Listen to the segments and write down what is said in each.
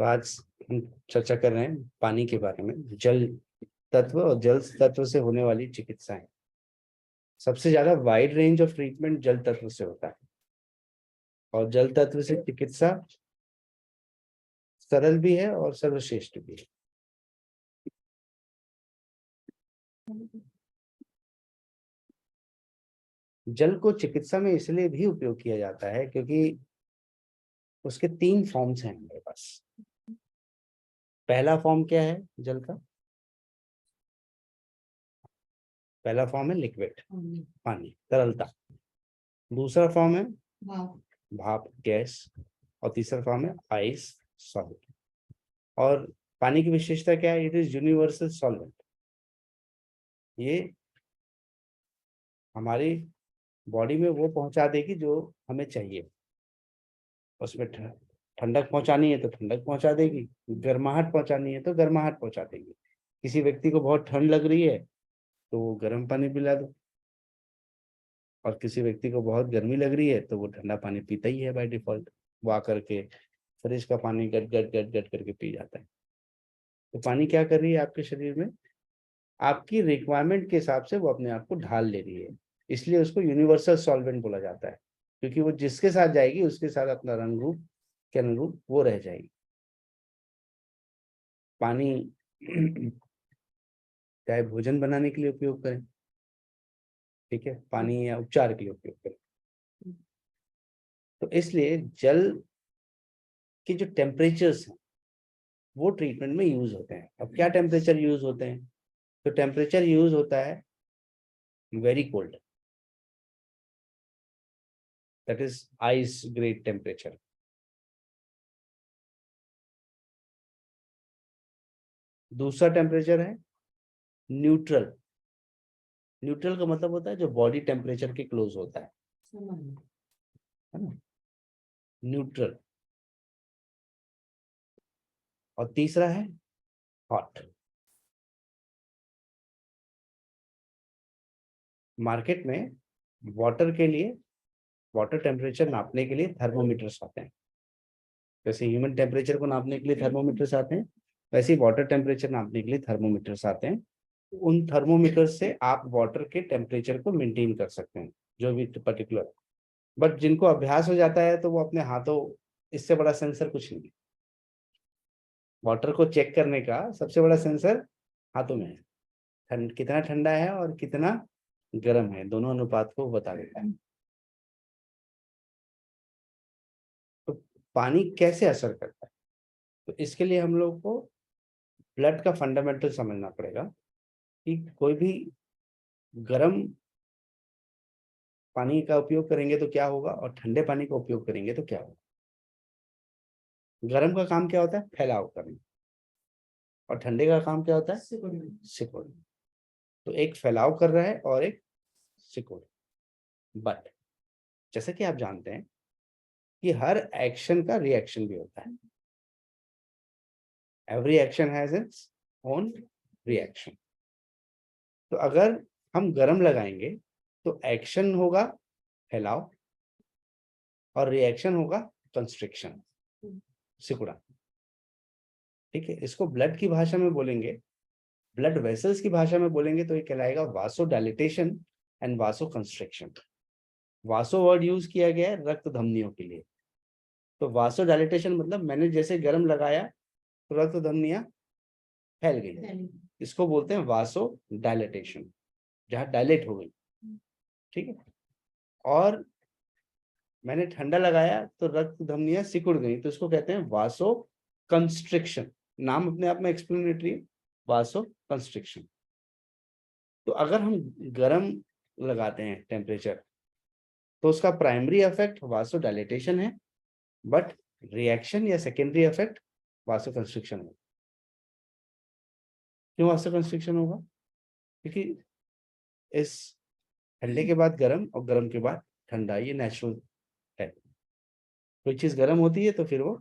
तो आज हम चर्चा कर रहे हैं पानी के बारे में, जल तत्व और जल तत्व से होने वाली चिकित्साएं। सबसे ज्यादा वाइड रेंज ऑफ ट्रीटमेंट जल तत्व से होता है और जल तत्व से चिकित्सा सरल भी है और सर्वश्रेष्ठ भी है। जल को चिकित्सा में इसलिए भी उपयोग किया जाता है क्योंकि उसके 3 फॉर्म्स हैं हमारे पास। पहला फॉर्म क्या है जल का? पहला फॉर्म है लिक्विड, पानी, तरलता। दूसरा फॉर्म है भाप, गैस। और तीसरा फॉर्म है आइस, सॉलिड। और पानी की विशेषता क्या है? It is universal solvent. ये हमारी बॉडी में वो पहुंचा देगी जो हमें चाहिए। उसमें ठंडक पहुंचानी है तो ठंडक पहुंचा देगी, गर्माहट पहुंचानी है तो गर्माहट पहुंचा देगी। किसी व्यक्ति को बहुत ठंड लग रही है तो वो गर्म पानी पिला दो, और किसी व्यक्ति को बहुत गर्मी लग रही है तो वो ठंडा पानी पीता ही है बाय डिफॉल्ट। वो आकर के फ्रिज का पानी गट गट गट गट करके पी जाता है। तो पानी क्या कर रही है आपके शरीर में? आपकी रिक्वायरमेंट के हिसाब से वो अपने आप को ढाल ले रही है। इसलिए उसको यूनिवर्सल सॉल्वेंट बोला जाता है, क्योंकि वो जिसके साथ जाएगी उसके साथ अपना रंग रूप के अनुरूप वो रह जाएगी। पानी चाहे भोजन बनाने के लिए उपयोग करें, ठीक है, पानी या उपचार के लिए उपयोग करें। तो इसलिए जल के जो टेम्परेचर्स हैं वो ट्रीटमेंट में यूज होते हैं। अब क्या टेम्परेचर यूज होते हैं? तो टेम्परेचर यूज होता है very cold, that is ice grade temperature. दूसरा टेम्परेचर है न्यूट्रल। न्यूट्रल का मतलब होता है जो बॉडी टेम्परेचर के क्लोज होता है ना, न्यूट्रल। और तीसरा है हॉट। मार्केट में वाटर के लिए, वाटर टेम्परेचर नापने के लिए थर्मोमीटर्स आते हैं। जैसे ह्यूमन टेम्परेचर को नापने के लिए थर्मोमीटर्स आते हैं, वैसे ही वाटर टेम्परेचर नापने के लिए थर्मोमीटर्स आते हैं। उन थर्मोमीटर से आप वाटर के टेम्परेचर को मेंटेन कर सकते हैं, जो भी पर्टिकुलर। बट जिनको अभ्यास हो जाता है तो वो अपने हाथों, इससे बड़ा सेंसर कुछ नहीं है। वाटर को चेक करने का सबसे बड़ा सेंसर हाथों में है। कितना ठंडा है और कितना गर्म है, दोनों अनुपात को बता देता है। तो पानी कैसे असर करता है? तो इसके लिए हम लोग को ब्लड का फंडामेंटल समझना पड़ेगा कि कोई भी गर्म पानी का उपयोग करेंगे तो क्या होगा और ठंडे पानी का उपयोग करेंगे तो क्या होगा। गर्म का काम क्या होता है? फैलाव करना। और ठंडे का काम क्या होता है? सिकुड़ना। तो एक फैलाव कर रहा है और एक सिकुड़। बट जैसा कि आप जानते हैं कि हर एक्शन का रिएक्शन भी होता है। Every action has its own reaction. तो अगर हम गर्म लगाएंगे तो एक्शन होगा फैलाव और रिएक्शन होगा कंस्ट्रिक्शन, सिकुड़ा। ठीक है, इसको ब्लड की भाषा में बोलेंगे, ब्लड वेसल्स की भाषा में बोलेंगे तो ये कहलाएगा वासो डायलिटेशन एंड वासो कंस्ट्रिक्शन। वासो वर्ड यूज किया गया है रक्त धमनियों के लिए। तो वासो डायलिटेशन मतलब मैंने जैसे गर्म लगाया तो रक्त धमनियां फैल गई, इसको बोलते हैं वासो डायलिटेशन, जहां डायलेट हो गई। ठीक है। और मैंने ठंडा लगाया तो रक्त धमनियां सिकुड़ गई, तो इसको कहते हैं वासो कंस्ट्रिक्शन। नाम अपने आप में एक्सप्लेनेटरी है, वासो कंस्ट्रिक्शन। तो अगर हम गर्म लगाते हैं टेम्परेचर तो उसका प्राइमरी इफेक्ट वासो डायलिटेशन है, बट रिएक्शन या सेकेंडरी इफेक्ट वासो कंस्ट्रिक्शन होगा। क्यों वासो कंस्ट्रिक्शन होगा? क्योंकि इस ठंडे के बाद गर्म और गर्म के बाद ठंडा, ये नेचुरल है। कोई चीज गर्म होती है तो फिर वो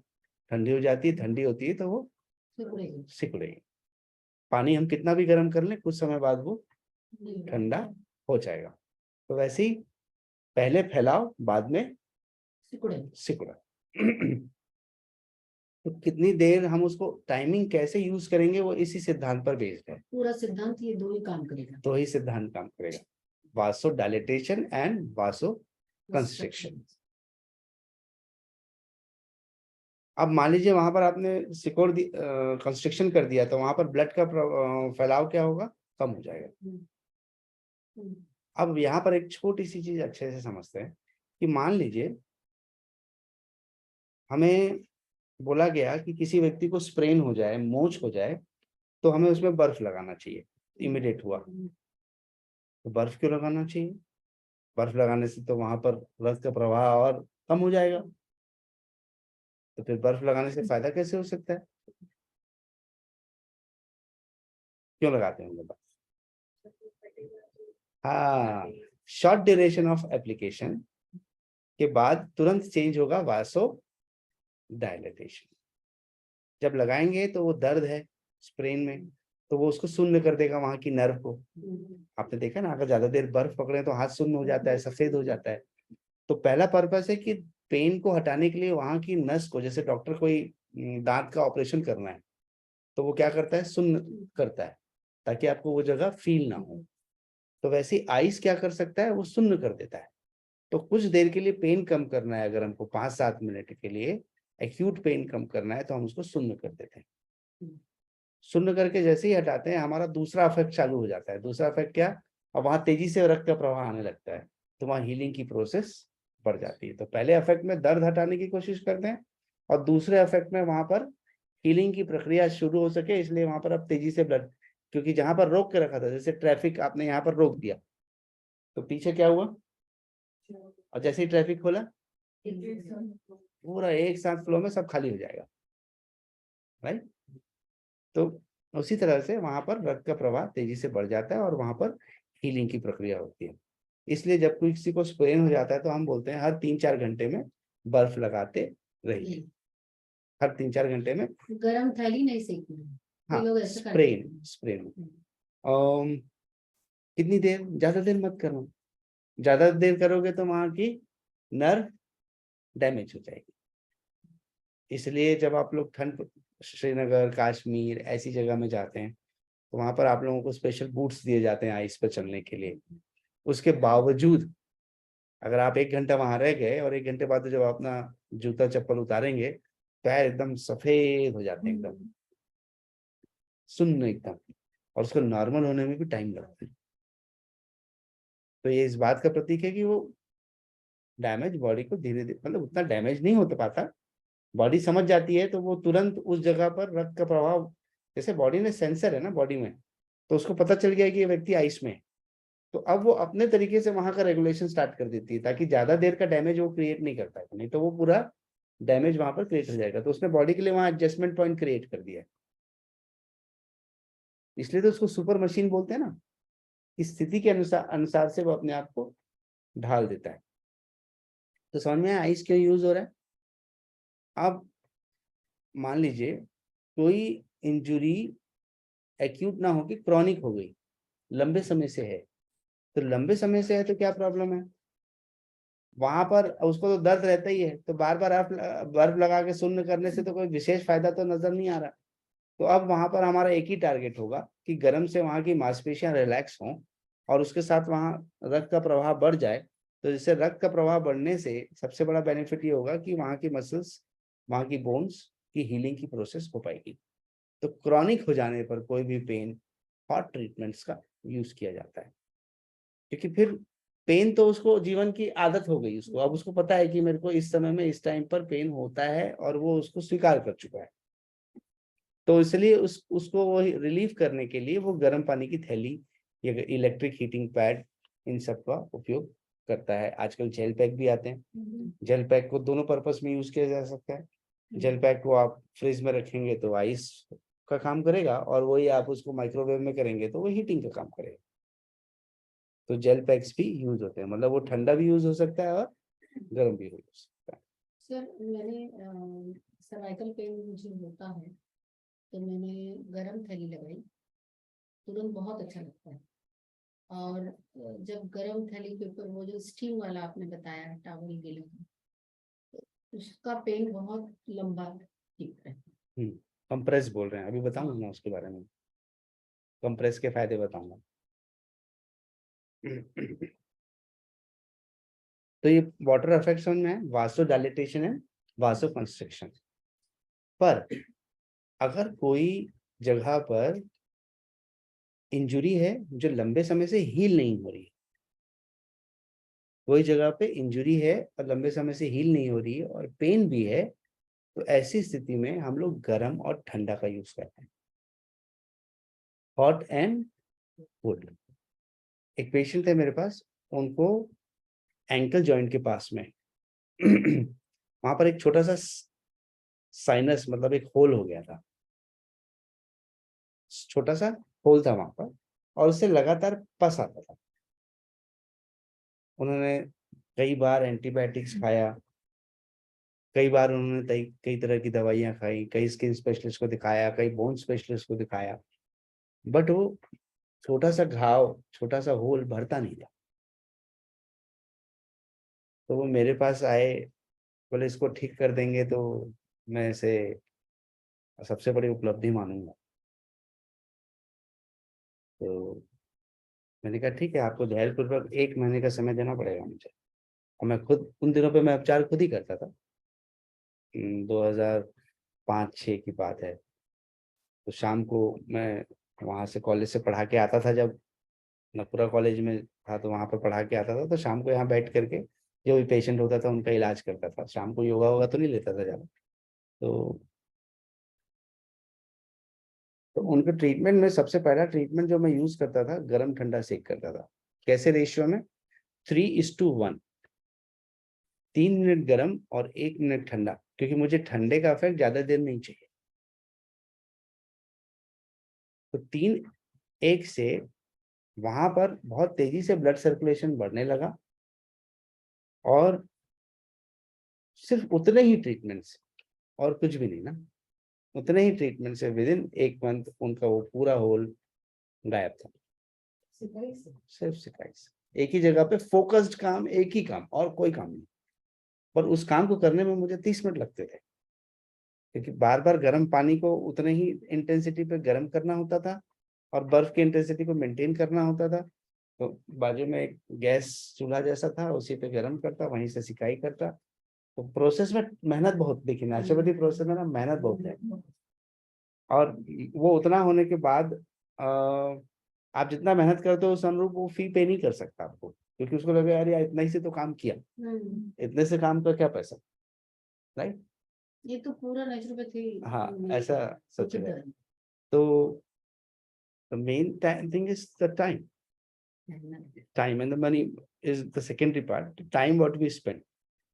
ठंडी हो जाती है, ठंडी होती है तो वो सिकुड़ेगी। पानी हम कितना भी गर्म कर लें, कुछ समय बाद वो ठंडा हो जाएगा। तो वैसे ही पहले फैलाव, बाद में सिकुड़ा। तो कितनी देर हम उसको टाइमिंग कैसे यूज करेंगे वो इसी सिद्धांत पर बेस्ड है। पूरा सिद्धांत ये दो ही काम करेगा। तो ही सिद्धांत काम करेगा, वासो डायलेटेशन एंड वासो कंस्ट्रिक्शन। अब मान लीजिए वहां पर आपने सिकोड़ दी, कंस्ट्रक्शन कर दिया, तो वहां पर ब्लड का फैलाव क्या होगा, कम हो जाएगा। अब यहाँ पर एक छोटी सी चीज अच्छे से समझते हैं कि मान लीजिए हमें बोला गया कि किसी व्यक्ति को स्प्रेन हो जाए, मोच हो जाए, तो हमें उसमें बर्फ लगाना चाहिए। इमिडिएट हुआ तो बर्फ क्यों लगाना चाहिए, बर्फ लगाने से तो वहां पर रक्त का प्रवाह और कम हो जाएगा। तो फिर बर्फ लगाने से फायदा कैसे हो सकता है, क्यों लगाते हैं बर्फ? हाँ, शॉर्ट ड्यूरेशन ऑफ एप्लीकेशन के बाद तुरंत चेंज होगा वासो डायलेटेशन। जब लगाएंगे तो वो दर्द है स्प्रेन में, तो वो उसको शून्य कर देगा, वहां की नर्व को। आपने देखा ना, अगर ज्यादा देर बर्फ पकड़े तो हाथ शून्य हो जाता है, सफेद हो जाता है। तो पहला पर्पस है कि पेन को हटाने के लिए वहां की नस को, जैसे डॉक्टर कोई दांत का ऑपरेशन करना है तो वो क्या करता है, शून्य करता है, ताकि आपको वो जगह फील ना हो। तो वैसे ही आइस क्या कर सकता है, वो शून्य कर देता है। तो कुछ देर के लिए पेन कम करना है, अगर हमको 5-7 मिनट के लिए एक्यूट पेन कम करना है, तो हम उसको शून्य कर देते हैं। शून्य करके जैसे ही हटाते हैं, हमारा दूसरा इफेक्ट चालू हो जाता है। दूसरा इफेक्ट क्या, अब वहां तेजी से रक्त का प्रवाह आने लगता है, तो वहां हीलिंग की प्रोसेस बढ़ जाती है। तो पहले इफेक्ट में दर्द हटाने की कोशिश करते हैं, और दूसरे इफेक्ट में वहां पर हीलिंग की प्रक्रिया शुरू हो सके, इसलिए वहां पर अब तेजी से ब्लड, क्योंकि जहां पर रोक के रखा था, जैसे ट्रैफिक आपने यहाँ पर रोक दिया, तो पीछे क्या हुआ, और जैसे ही ट्रैफिक खोला पूरा एक साथ फ्लो में सब खाली हो जाएगा, राइट। तो उसी तरह से वहां पर रक्त का प्रवाह तेजी से बढ़ जाता है और वहां पर हीलिंग की प्रक्रिया होती है। इसलिए जब कोई किसी को स्प्रेन हो जाता है तो हम बोलते हैं हर 3-4 घंटे में बर्फ लगाते रहिए, हर 3-4 घंटे में। गरम थैली नहीं सेकनी, हाँ, लोग ऐसा करते स्प्रेन हैं। स्प्रेन। कितनी देर, ज्यादा देर मत करो, ज्यादा देर करोगे तो वहां की नर्व डैमेज हो जाएगी। इसलिए जब आप लोग ठंड, श्रीनगर, कश्मीर ऐसी जगह में जाते हैं, तो वहां पर आप लोगों को स्पेशल बूट्स दिए जाते हैं आइस पर चलने के लिए। उसके बावजूद अगर आप 1 घंटा वहां रह गए और 1 घंटे बाद जब अपना जूता चप्पल उतारेंगे, पैर एकदम सफेद हो जाते हैं, एकदम सुन्न एकदम, और उसको नॉर्मल होने में भी टाइम लगता है। तो ये इस बात का प्रतीक है कि वो डैमेज बॉडी को धीरे धीरे, मतलब उतना डैमेज नहीं होता पाता, बॉडी समझ जाती है, तो वो तुरंत उस जगह पर रक्त का प्रभाव, जैसे बॉडी में सेंसर है ना बॉडी में, तो उसको पता चल गया कि ये व्यक्ति आइस में है, तो अब वो अपने तरीके से वहां का रेगुलेशन स्टार्ट कर देती है, ताकि ज्यादा देर का डैमेज वो क्रिएट नहीं कर पाएगा, नहीं तो वो पूरा डैमेज वहां पर क्रिएट हो जाएगा। तो उसने बॉडी के लिए वहां एडजस्टमेंट पॉइंट क्रिएट कर दिया है। इसलिए तो उसको सुपर मशीन बोलते हैं ना, इस स्थिति के अनुसार अनुसार से वो अपने आप को ढाल देता है। तो समझ में आया आइस क्यों यूज हो रहा है। अब मान लीजिए कोई इंजुरी एक्यूट ना होगी, क्रॉनिक हो गई, लंबे समय से है, तो लंबे समय से है तो क्या प्रॉब्लम है, वहां पर उसको तो दर्द रहता ही है, तो बार बार आप बर्फ लगा के शून्य करने से तो कोई विशेष फायदा तो नजर नहीं आ रहा। तो अब वहां पर हमारा एक ही टारगेट होगा कि गर्म से वहां की मांसपेशियां रिलैक्स हों, और उसके साथ वहां रक्त का प्रवाह बढ़ जाए। तो जिससे रक्त का प्रवाह बढ़ने से सबसे बड़ा बेनिफिट ये होगा कि वहां की मसल्स, वहां की बोन्स की हीलिंग की प्रोसेस हो पाएगी। तो क्रॉनिक हो जाने पर कोई भी पेन, हॉट ट्रीटमेंट्स का यूज किया जाता है, क्योंकि फिर पेन तो उसको जीवन की आदत हो गई, उसको अब उसको पता है कि मेरे को इस समय में इस टाइम पर पेन होता है, और वो उसको स्वीकार कर चुका है। तो इसलिए उसको वो रिलीव करने के लिए वो गर्म पानी की थैली या इलेक्ट्रिक हीटिंग पैड, इन सब का उपयोग करता है। आजकल जेल पैक भी आते हैं, जेल पैक को दोनों पर्पस में यूज किया जा सकता है। जेल पैक को आप फ्रिज में रखेंगे तो आइस का काम करेगा, और वही आप उसको माइक्रोवेव में करेंगे तो वो हीटिंग का काम करेगा। तो जेल पैक्स भी यूज होते हैं, मतलब वो ठंडा भी यूज हो सकता है और गर्म भी हो सकता है। सर मैंने सर्वाइकल पेन मुझे होता है, तो मैंने गरम थैली लगाई, तुरंत बहुत अच्छा लगता है। और जब गरम थैली के ऊपर वो जो स्टीम वाला आपने बताया टॉवल गीला, उसका पेन बहुत लंबा ठीक है। कंप्रेस बोल रहे हैं, अभी बताऊंगा ना उसके बारे में, कंप्रेस के फायदे बताऊंगा। तो ये वाटर इफेक्ट समझ में है, वासो डायलिटेशन एंड वासो कंस्ट्रिक्शन। पर अगर कोई जगह पर इंजुरी है जो लंबे समय से हील नहीं हो रही है, कोई जगह पे इंजुरी है और लंबे समय से हील नहीं हो रही है और पेन भी है, तो ऐसी स्थिति में हम लोग गर्म और ठंडा का यूज करते हैं, हॉट एंड कोल्ड। एक पेशेंट है मेरे पास, उनको एंकल जॉइंट के पास में वहां पर एक छोटा सा साइनस मतलब एक होल हो गया था, छोटा सा होल था वहां पर, और उससे लगातार पस आता था। उन्होंने कई बार एंटीबायोटिक्स खाया, कई बार उन्होंने कई तरह की दवाइयां खाई, कई स्किन स्पेशलिस्ट को दिखाया, कई बोन स्पेशलिस्ट को दिखाया, बट वो छोटा सा घाव, छोटा सा होल भरता नहीं था। तो वो मेरे पास आए, बोले इसको ठीक कर देंगे तो मैं इसे सबसे बड़ी उपलब्धि मानूंगा। तो मैंने कहा ठीक है, आपको धैर्यपूर्वक 1 महीने का समय देना पड़ेगा मुझे। और मैं खुद उन दिनों पे मैं उपचार खुद ही करता था। 2005-06 की बात है। तो शाम को मैं वहाँ से कॉलेज से पढ़ा के आता था, जब नपुरा कॉलेज में था तो वहाँ पर पढ़ा के आता था, तो शाम को यहाँ बैठ करके जो भी पेशेंट होता था उनका इलाज करता था। शाम को योगा वोगा तो नहीं लेता था ज़्यादा। तो उनके ट्रीटमेंट में सबसे पहला ट्रीटमेंट जो मैं यूज करता था, गर्म ठंडा सेक करता था। कैसे रेशियो में? 3:1। 3 मिनट गर्म और 1 मिनट ठंडा, क्योंकि मुझे ठंडे का इफेक्ट ज्यादा देर नहीं चाहिए। तो 3:1 से वहां पर बहुत तेजी से ब्लड सर्कुलेशन बढ़ने लगा, और सिर्फ उतने ही ट्रीटमेंट से, और कुछ भी नहीं ना, उतने ही ट्रीटमेंट से विद इन 1 मंथ उनका वो पूरा होल गायब था। सिर्फ सिकाई से, एक ही जगह पे फोकस्ड काम, एक ही काम और कोई काम नहीं। पर उस काम को करने में मुझे 30 मिनट लगते थे, क्योंकि बार बार गर्म पानी को उतने ही इंटेंसिटी पे गर्म करना होता था और बर्फ की इंटेंसिटी को मेंटेन करना होता था। तो बाजू में एक गैस चूल्हा जैसा था, उसी पे गर्म करता, वहीं से सिकाई करता। तो प्रोसेस में मेहनत बहुत, देखिए नेचुरोपैथी प्रोसेस में ना मेहनत बहुत है। और वो उतना होने के बाद आप जितना मेहनत करते हो उस अनुरूप वो फी पे नहीं कर सकता आपको, क्योंकि उसको लगे यार यार इतना ही से तो काम किया, इतने से काम का क्या पैसा, राइट? ये तो पूरा नेचुरोपैथी। हाँ, ऐसा सोचेगा। तो the main thing is the time and the money is the secondary part. Time what we spend.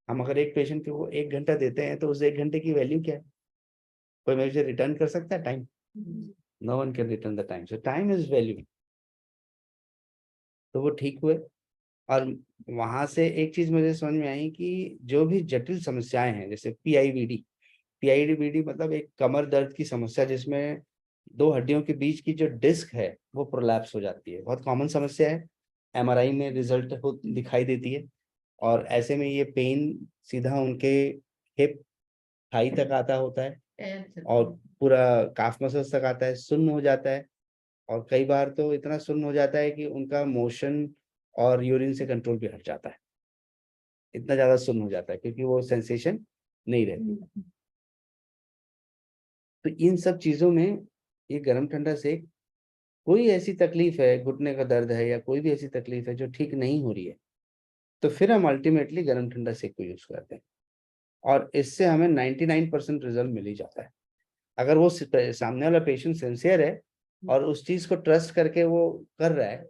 हम अगर एक पेशेंट को 1 घंटा देते हैं तो उस 1 घंटे की वैल्यू क्या है? कोई मुझे रिटर्न कर सकता है time? No one can return the time, so time is value. तो वो ठीक हुए, और वहां से एक चीज मुझे समझ में आई कि जो भी जटिल समस्याएं हैं, जैसे पीआईवीडी, पीआईडीबीडी मतलब एक कमर दर्द की समस्या जिसमें दो हड्डियों के बीच की जो डिस्क है वो प्रोलैप्स हो जाती है, बहुत कॉमन समस्या है। एमआरआई में रिजल्ट दिखाई देती है, और ऐसे में ये पेन सीधा उनके हिप थाई तक आता होता है, और पूरा काफ मसल्स तक आता है, सुन्न हो जाता है। और कई बार तो इतना सुन्न हो जाता है कि उनका मोशन और यूरिन से कंट्रोल भी हट जाता है, इतना ज्यादा सुन्न हो जाता है, क्योंकि वो सेंसेशन नहीं रहती। तो इन सब चीजों में ये गर्म ठंडा सेक, कोई ऐसी तकलीफ है, घुटने का दर्द है या कोई भी ऐसी तकलीफ है जो ठीक नहीं हो रही है, तो फिर हम अल्टीमेटली गर्म ठंडा सेक को यूज करते हैं, और इससे हमें 99% रिजल्ट मिल ही जाता है। अगर वो सामने वाला पेशेंट सिंसियर है और उस चीज को ट्रस्ट करके वो कर रहा है,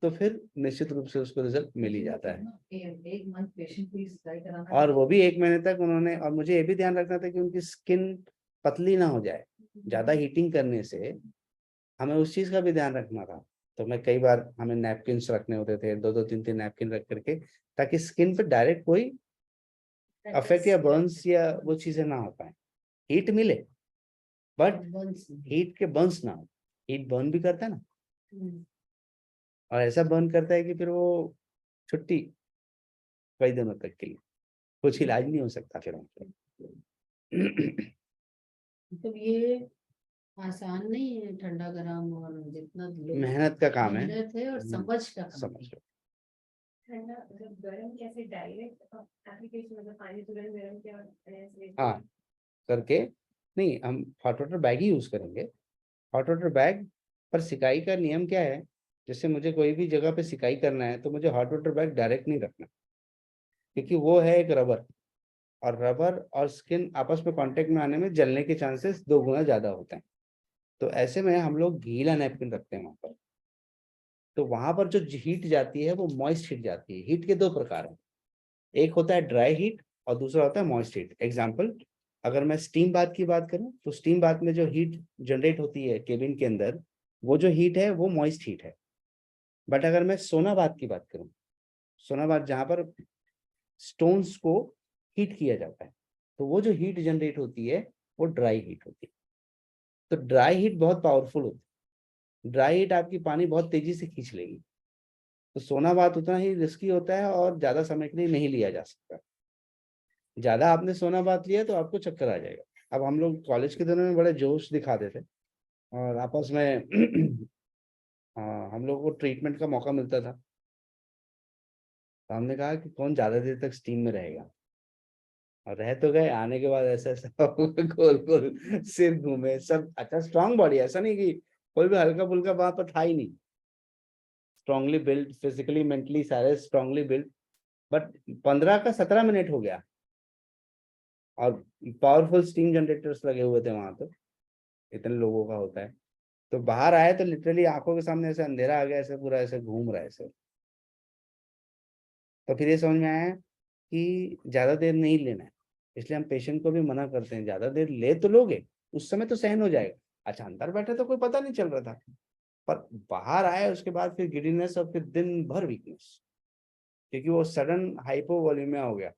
तो फिर निश्चित रूप से उसको रिजल्ट मिल ही जाता है। एक मंथ पेशेंट को सिलाई कराना, और वो भी 1 महीने तक उन्होंने, और मुझे ये भी ध्यान रखना था कि उनकी स्किन पतली ना हो जाए, ज्यादा हीटिंग करने से हमें उस चीज का भी ध्यान रखना था। तो मैं कई बार, हमें नैपकिन्स रखने होते थे, 2-2 3-3 नैपकिन रख करके, ताकि स्किन पे डायरेक्ट कोई अफेक्ट या बर्न्स या वो चीजें ना हो पाए। हीट मिले बट हीट के बर्न्स ना हो। हीट बर्न भी करता है ना, और ऐसा बर्न करता है कि फिर वो छुट्टी कई दिनों तक के लिए, कुछ इलाज नहीं हो सकता फिर उनका। मतलब ये आसान नहीं है, ठंडा गरम और जितना लोग मेहनत का काम है। मेहनत है और समझ का काम समझ है। लो। ठंडा मतलब गर्म कैसे डायरेक्ट एप्लीकेशन मतलब पानी तुरंत गर्म किया और ऐसे हाँ करके, नहीं हम हॉट वाटर बैग ही यूज करेंगे। हॉट वाटर बैग पर सिकाई का नियम क्या है, जैसे मुझे कोई भी जगह पे सिकाई करना है तो मुझे हॉट वाटर बैग डायरेक्ट नहीं रखना, क्योंकि वो है एक रबर, और रबर और स्किन आपस में कांटेक्ट में आने में जलने के चांसेस 2 गुना ज्यादा होते हैं। तो ऐसे में हम लोग गीला नैपकिन रखते हैं वहां पर। तो वहां पर जो हीट जाती है वो मॉइस्ट हीट जाती है। हीट के 2 प्रकार हैं, एक होता है ड्राई हीट और दूसरा होता है मॉइस्ट हीट। एग्जाम्पल, अगर मैं स्टीम बाथ की बात करूं तो स्टीम बाथ में जो हीट जनरेट होती है केबिन के अंदर, वो जो हीट है वो मॉइस्ट हीट है। बट अगर मैं सोना बाथ की बात करूं, सोना बाथ जहां पर स्टोन्स को हीट किया जाता है, तो वो जो हीट जनरेट होती है वो ड्राई हीट होती है। तो ड्राई हीट बहुत पावरफुल होती है, ड्राई हीट आपकी पानी बहुत तेजी से खींच लेगी। तो सोना बाथ उतना ही रिस्की होता है और ज्यादा समय के लिए नहीं लिया जा सकता। ज्यादा आपने सोना बात लिया तो आपको चक्कर आ जाएगा। अब हम लोग कॉलेज के दिनों में बड़े जोश दिखाते थे और आपस में हम लोग को ट्रीटमेंट का मौका मिलता था, तो हमने कहा कि कौन ज्यादा देर तक स्टीम में रहेगा। और रह तो गए, आने के बाद ऐसा ऐसा गोल गोल सिर घूमे सब। अच्छा स्ट्रांग बॉडी, ऐसा नहीं कि कोई भी हल्का फुल्का वहां पर था ही नहीं। स्ट्रांगली बिल्ड, फिजिकली मेंटली सारे स्ट्रांगली बिल्ड। बट 15 का 17 मिनट हो गया और पावरफुल स्टीम जनरेटर्स लगे हुए थे वहां, तो इतने लोगों का होता है। तो बाहर आए तो लिटरली आंखों के सामने ऐसे अंधेरा आ गया, ऐसे पूरा ऐसे घूम रहा है ऐसे। तो फिर ये समझ में आया कि ज्यादा देर नहीं लेना है, इसलिए हम पेशेंट को भी मना करते हैं, ज्यादा देर ले तो लोगे उस समय तो सहन हो जाएगा। अच्छा अंदर बैठे तो कोई पता नहीं चल रहा था, पर बाहर आए उसके बाद फिर गिडीनेस और फिर दिन भर वीकनेस, क्योंकि वो सडन हाइपोवोलेमिया हो गया।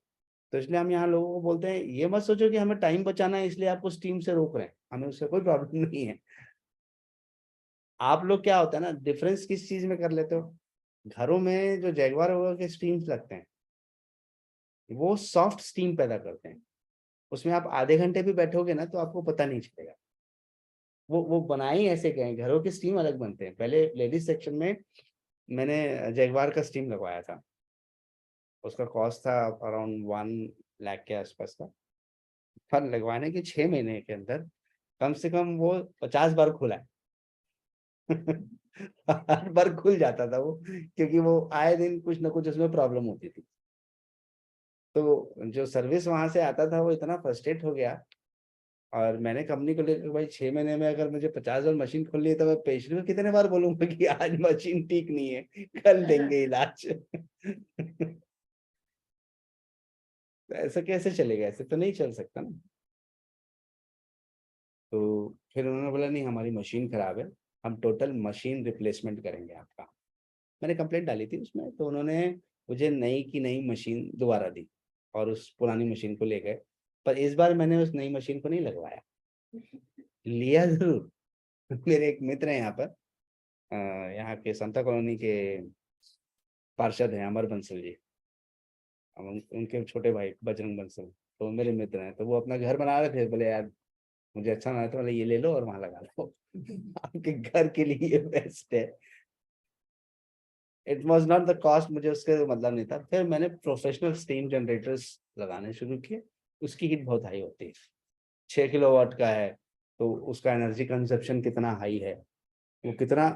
तो इसलिए हम यहाँ लोगों को बोलते हैं ये मत सोचो कि हमें टाइम बचाना है इसलिए आपको स्टीम से रोक रहे हैं, हमें उससे कोई प्रॉब्लम नहीं है। आप लोग क्या होता है ना, डिफरेंस किस चीज में कर लेते हो, घरों में जो जैगवार वगैरह के स्टीम्स लगते हैं वो सॉफ्ट स्टीम पैदा करते हैं। उसमें आप आधे घंटे भी बैठोगे ना तो आपको पता नहीं चलेगा। वो बनाए ही ऐसे गए हैं, घरों के स्टीम अलग बनते हैं। पहले लेडीज सेक्शन में मैंने जैगवार का स्टीम लगवाया था, उसका कॉस्ट था अराउंड 1 लाख के आसपास का। पर लगवाने के 6 महीने के अंदर कम से कम वो 50 बार खुला है। हर बार खुल जाता था वो, क्योंकि वो आए दिन कुछ ना कुछ उसमें प्रॉब्लम होती थी। तो जो सर्विस वहां से आता था वो इतना फ्रस्ट्रेट हो गया, और मैंने कंपनी को लेकर भाई 6 महीने में अगर मुझे 50 बार मशीन खोलनी है तो मैं पेशेंट को कितने बार बोलूंगा कि आज मशीन ठीक नहीं है, कल देंगे इलाज। तो ऐसा कैसे चलेगा, ऐसे तो नहीं चल सकता ना। तो फिर उन्होंने बोला नहीं हमारी मशीन खराब है, हम टोटल मशीन रिप्लेसमेंट करेंगे आपका। मैंने कंप्लेंट डाली थी उसमें, तो उन्होंने मुझे नई की नई मशीन दोबारा दी और उस पुरानी मशीन को ले गए। पर इस बार मैंने उस नई मशीन को नहीं लगवाया, लिया जरूर। मेरे एक मित्र हैं यहाँ पर, यहाँ के संता कॉलोनी के पार्षद हैं अमर बंसल जी। उनके छोटे भाई बजरंग बंसल, तो मेरे मित्र हैं। तो वो अपना घर बना रहे थे, बोले यार मुझे अच्छा ना तो बोले ये ले लो और वहां लगा लो। आपके घर के लिए ये बेस्ट है। It was not the cost, मुझे उसके मतलब नहीं था। फिर मैंने प्रोफेशनल स्टीम जनरेटर्स लगाने शुरू किए। उसकी हीट बहुत हाई होती है, 6 किलोवाट का है, तो उसका एनर्जी कंजप्शन कितना हाई है, वो कितना,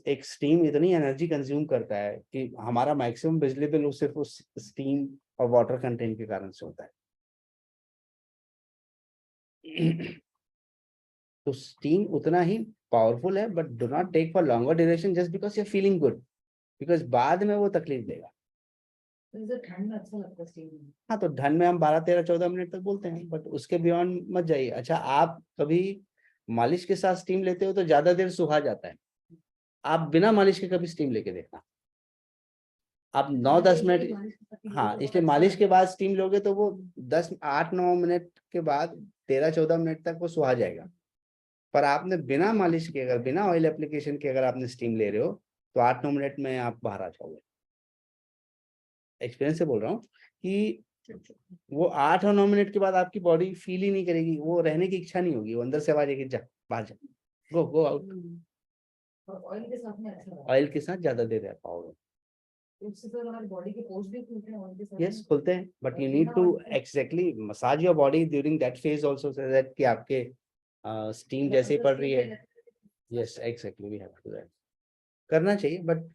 एक स्टीम इतनी एनर्जी कंज्यूम करता है कि हमारा मैक्सिमम बिजली बिल सिर्फ उस स्टीम और वाटर कंटेंट के कारण से होता है। तो स्टीम उतना ही पावरफुल है, but do not take for longer duration just because you feeling good, because बाद में वो तकलीफ देगा। मुझे ठंड में अच्छा लगता है स्टीम में। हाँ तो ठंड में हम 12 13 14 मिनट तक बोलते हैं, बट उसके बियॉन्ड मत जाइए। अच्छा आप कभी मालिश के साथ स्टीम लेते हो तो ज्यादा देर सुहा जाता है, आप बिना मालिश के कभी स्टीम लेके देखना। आप 9 10 मिनट, हाँ इसलिए मालिश के बाद स्टीम लोगे तो वो 10 8 9 मिनट के बाद 13 14 मिनट तक वो सुहा जाएगा। पर आपने बिना मालिश के, अगर बिना ऑयल एप्लीकेशन के अगर आपने स्टीम ले रहे हो तो 8 9 मिनट में आप बाहर आ जाओगे। एक्सपीरियंस से बोल रहा हूँ कि वो 8 और 9 मिनट के बाद आपकी बॉडी फील ही नहीं करेगी, वो रहने की इच्छा नहीं होगी, वो अंदर से आवाज आएगी जा बाहर जा, गो आउट। और ऑयल के साथ में अच्छा ऑयल के साथ ज्यादा देर रह पाओगे। उससे तो हमारी बॉडी के पोर्स भी खुलते हैं ऑयल के साथ यस खुलते हैं, but you need to exactly massage your body during that phase also, so that कि आपके स्टीम जैसे ही पड़ रही है। Yes exactly, we have to that, करना चाहिए। बट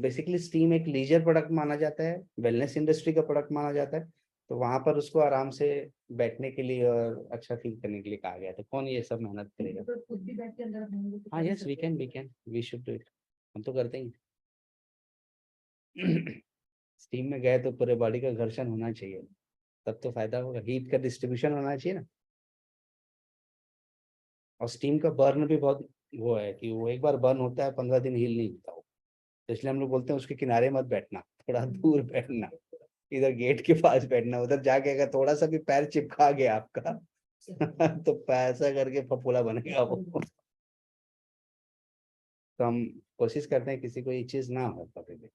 बेसिकली स्टीम एक लीजर प्रोडक्ट माना जाता है, वेलनेस इंडस्ट्री का प्रोडक्ट माना जाता है, तो वहां पर उसको आराम से बैठने के लिए और अच्छा फील करने के लिए कहा गया था। कौन ये सब मेहनत करेगा? तो खुद भी बैठ के अंदर हम लोग हाँ yes we can we should do it, हम तो करते ही। स्टीम में गए तो पूरे बॉडी का घर्षण होना चाहिए, तब तो फायदा होगा, हीट का डिस्ट्रीब्यूशन होना चाहिए ना। और स्टीम का बर्न भी बहुत वो है कि वो एक बार बर्न होता है 15 दिन हील नहीं होता वो, तो इसलिए हम लोग बोलते हैं उसके किनारे मत बैठना, थोड़ा दूर बैठना, इधर गेट के पास बैठना, उधर जाके अगर थोड़ा सा भी पैर चिपका गया आपका तो पैसा करके फफूला बनेगा वो। तो हम कोशिश करते हैं किसी को ये चीज ना हो कभी भी।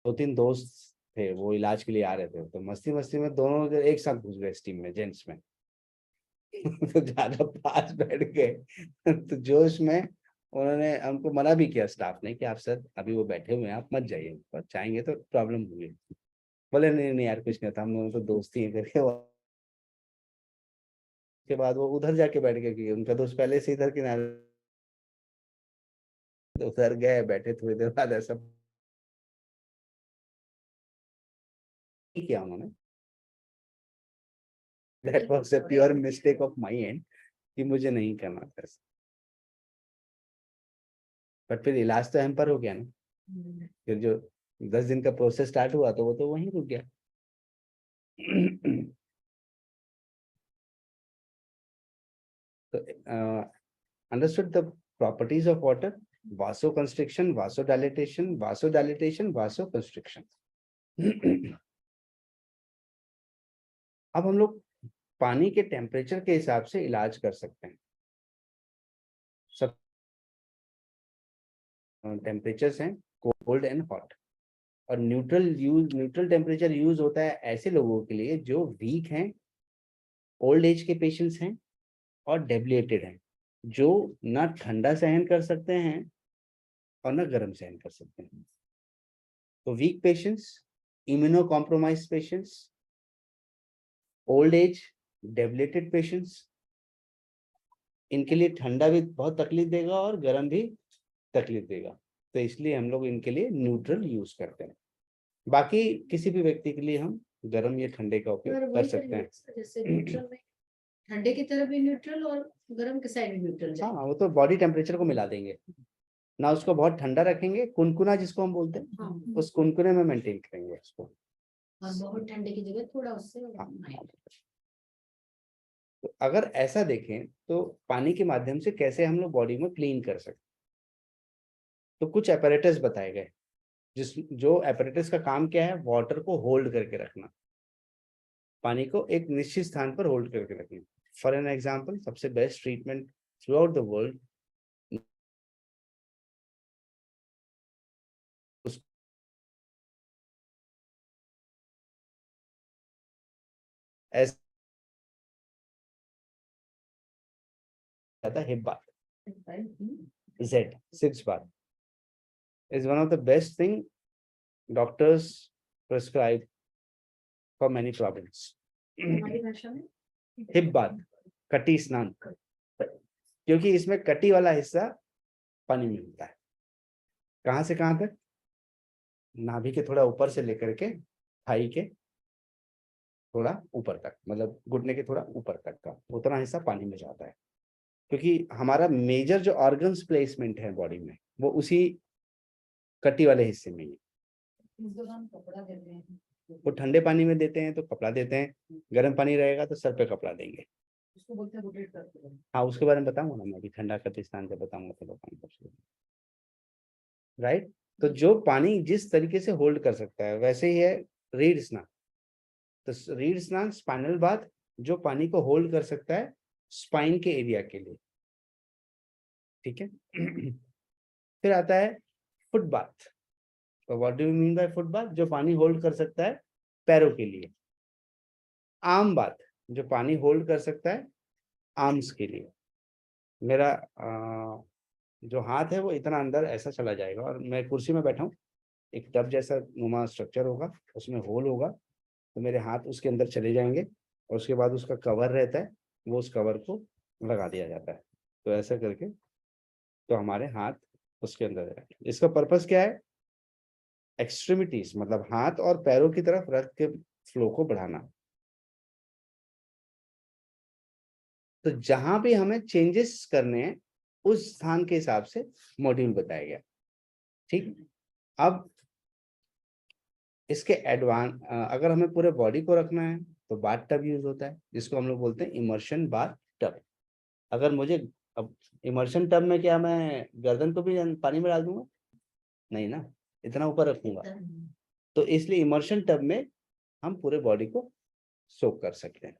2-3 दोस्त थे, वो इलाज के लिए आ रहे थे, तो मस्ती मस्ती में दोनों एक साथ घुस गए स्टीम में, जेंट्स में। तो ज्यादा पास बैठ गए तो जोश में उन्होंने हमको मना भी किया स्टाफ ने कि आप सर अभी वो बैठे हुए हैं, आप मत जाइए, पर चाहेंगे तो प्रॉब्लम होगी। बोले नहीं नहीं यार कुछ नहीं था, हम दोनों तो दोस्ती है करके उसके बाद वो उधर जाके बैठ गए, क्योंकि उनका दोस्त पहले से इधर किनारे, तो उधर गए बैठे, थोड़ी देर बाद ऐसा किया उन्होंने। That was a pure mistake of my and कि मुझे नहीं करना था ऐसा। बट फिर इलाज तो हम पर हो गया ना, फिर जो 10 दिन का प्रोसेस स्टार्ट हुआ तो वो तो वहीं रुक गया। तो understood the properties of water, vasoconstriction, vasodilatation, vasodilatation, vasoconstriction. अब हम लोग पानी के टेम्परेचर के हिसाब से इलाज कर सकते हैं। सब टेम्परेचर्स हैं कोल्ड एंड हॉट, और न्यूट्रल टेम्परेचर यूज होता है ऐसे लोगों के लिए जो वीक हैं, ओल्ड एज के पेशेंट्स हैं और डेबिलिटेड हैं, जो ना ठंडा सहन कर सकते हैं और ना गर्म सहन कर सकते हैं। तो weak patients, immunocompromise patients, old age, debilitated patients, इनके लिए ठंडा भी बहुत तकलीफ देगा और गर्म भी तकलीफ देगा, तो इसलिए हम लोग इनके लिए न्यूट्रल यूज करते हैं। बाकी किसी भी व्यक्ति के लिए हम गर्म या ठंडे का उपयोग कर सकते हैं। जैसे न्यूट्रल में ठंडे की तरफ भी न्यूट्रल और गर्म के साइड भी न्यूट्रल हाँ वो तो बॉडी टेम्परेचर को मिला देंगे ना, उसको बहुत ठंडा रखेंगे, कुनकुना जिसको हम बोलते हैं, हाँ। उस कुनकुने में मेंटेन करेंगे उसको। और बहुत ठंडे की जगह थोड़ा उससे तो अगर ऐसा देखें तो पानी के माध्यम से कैसे हम लोग बॉडी में क्लीन कर सकते, तो कुछ एपरेटस बताए गए, जो एपरेटस का काम क्या है, वाटर को होल्ड करके रखना, पानी को एक निश्चित स्थान पर होल्ड करके रखना। फॉर एन एग्जाम्पल, सबसे best treatment throughout the world ऐसा hip bath, Z6 bath is one of the best thing doctors prescribe for many problems. हमारी भाषा में हिप बाथ, कटी स्नान, क्योंकि इसमें कटी वाला हिस्सा पानी में होता है। कहां से कहां तक? नाभि के थोड़ा ऊपर से लेकर के थाई के थोड़ा ऊपर तक, मतलब घुटने के थोड़ा ऊपर तक का उतना हिस्सा पानी में जाता है, क्योंकि हमारा मेजर जो ऑर्गन्स प्लेसमेंट है बॉडी में वो उसी कटी वाले हिस्से में ही है। कपड़ा देते हैं, वो ठंडे पानी में देते हैं तो कपड़ा देते हैं, गर्म पानी रहेगा तो सर पे कपड़ा देंगे। उसको बोलते हैं रोटेट करते हैं। हाँ उसके बारे में बताऊंगा ना, मैं अभी ठंडा करते स्नान जब बताऊंगा तो बताऊंगा। राइट, तो जो पानी जिस तरीके से होल्ड कर सकता है वैसे ही है रीढ़ स्नान। तो रीढ़ स्नान, स्पाइनल बाथ, जो पानी को होल्ड कर सकता है स्पाइन के एरिया के लिए, ठीक है। फिर आता है फुट बाथ। तो what do you mean by foot bath? जो पानी होल्ड कर सकता है पैरों के लिए। आर्म बाथ, जो पानी होल्ड कर सकता है आर्म्स के लिए। मेरा जो हाथ है वो इतना अंदर ऐसा चला जाएगा और मैं कुर्सी में बैठा हूँ, एक टब जैसा नुमा स्ट्रक्चर होगा, उसमें होल होगा, तो मेरे हाथ उसके अंदर चले जाएंगे और उसके बाद उसका कवर रहता है, वो उस कवर को लगा दिया जाता है। तो ऐसा करके तो हमारे हाथ उसके अंदर है। इसका पर्पस क्या है? एक्सट्रीमिटीज मतलब हाथ और पैरों की तरफ रक्त के फ्लो को बढ़ाना। तो जहां भी हमें चेंजेस करने हैं उस स्थान के हिसाब से मॉड्यूल बताया गया। ठीक, अब इसके अगर हमें पूरे बॉडी को रखना है तो बाथ टब यूज होता है, जिसको हम लोग बोलते हैं इमर्शन बाथ टब। अगर मुझे अब इमर्शन टब में क्या मैं गर्दन को भी पानी में डाल दूंगा? नहीं ना, इतना ऊपर रखूंगा। तो इसलिए इमर्शन टब में हम पूरे बॉडी को सोक कर सकते हैं।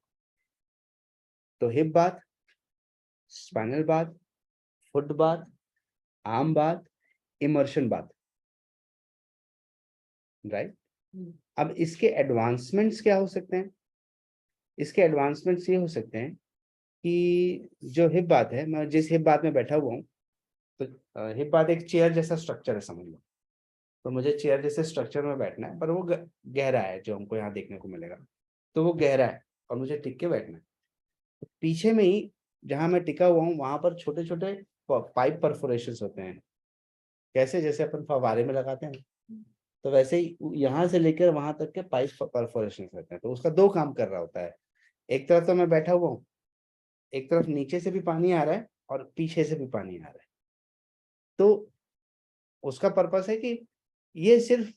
तो hip bath, spinal bath, foot bath, arm bath, immersion bath, right. अब इसके एडवांसमेंट्स क्या हो सकते हैं? इसके एडवांसमेंट्स ये हो सकते हैं कि जो हिप बात है, मैं जिस हिप बात में बैठा हुआ हूँ, तो हिप बात एक चेयर जैसा स्ट्रक्चर है समझ लो। तो मुझे चेयर जैसे स्ट्रक्चर में बैठना है, पर वो गहरा है जो हमको यहाँ देखने को मिलेगा। तो वो गहरा है और मुझे टिक के बैठना है। तो पीछे में ही जहाँ मैं टिका हुआ हूँ वहां पर छोटे छोटे पाइप परफोरेशन होते हैं। कैसे? जैसे अपन फव्वारे में लगाते हैं, तो वैसे ही यहाँ से लेकर वहां तक के पाइप परफोरेशन रहते हैं। तो उसका दो काम कर रहा होता है, एक तरफ तो मैं बैठा हुआ हूँ, एक तरफ नीचे से भी पानी आ रहा है और पीछे से भी पानी आ रहा है। तो उसका पर्पस है कि ये सिर्फ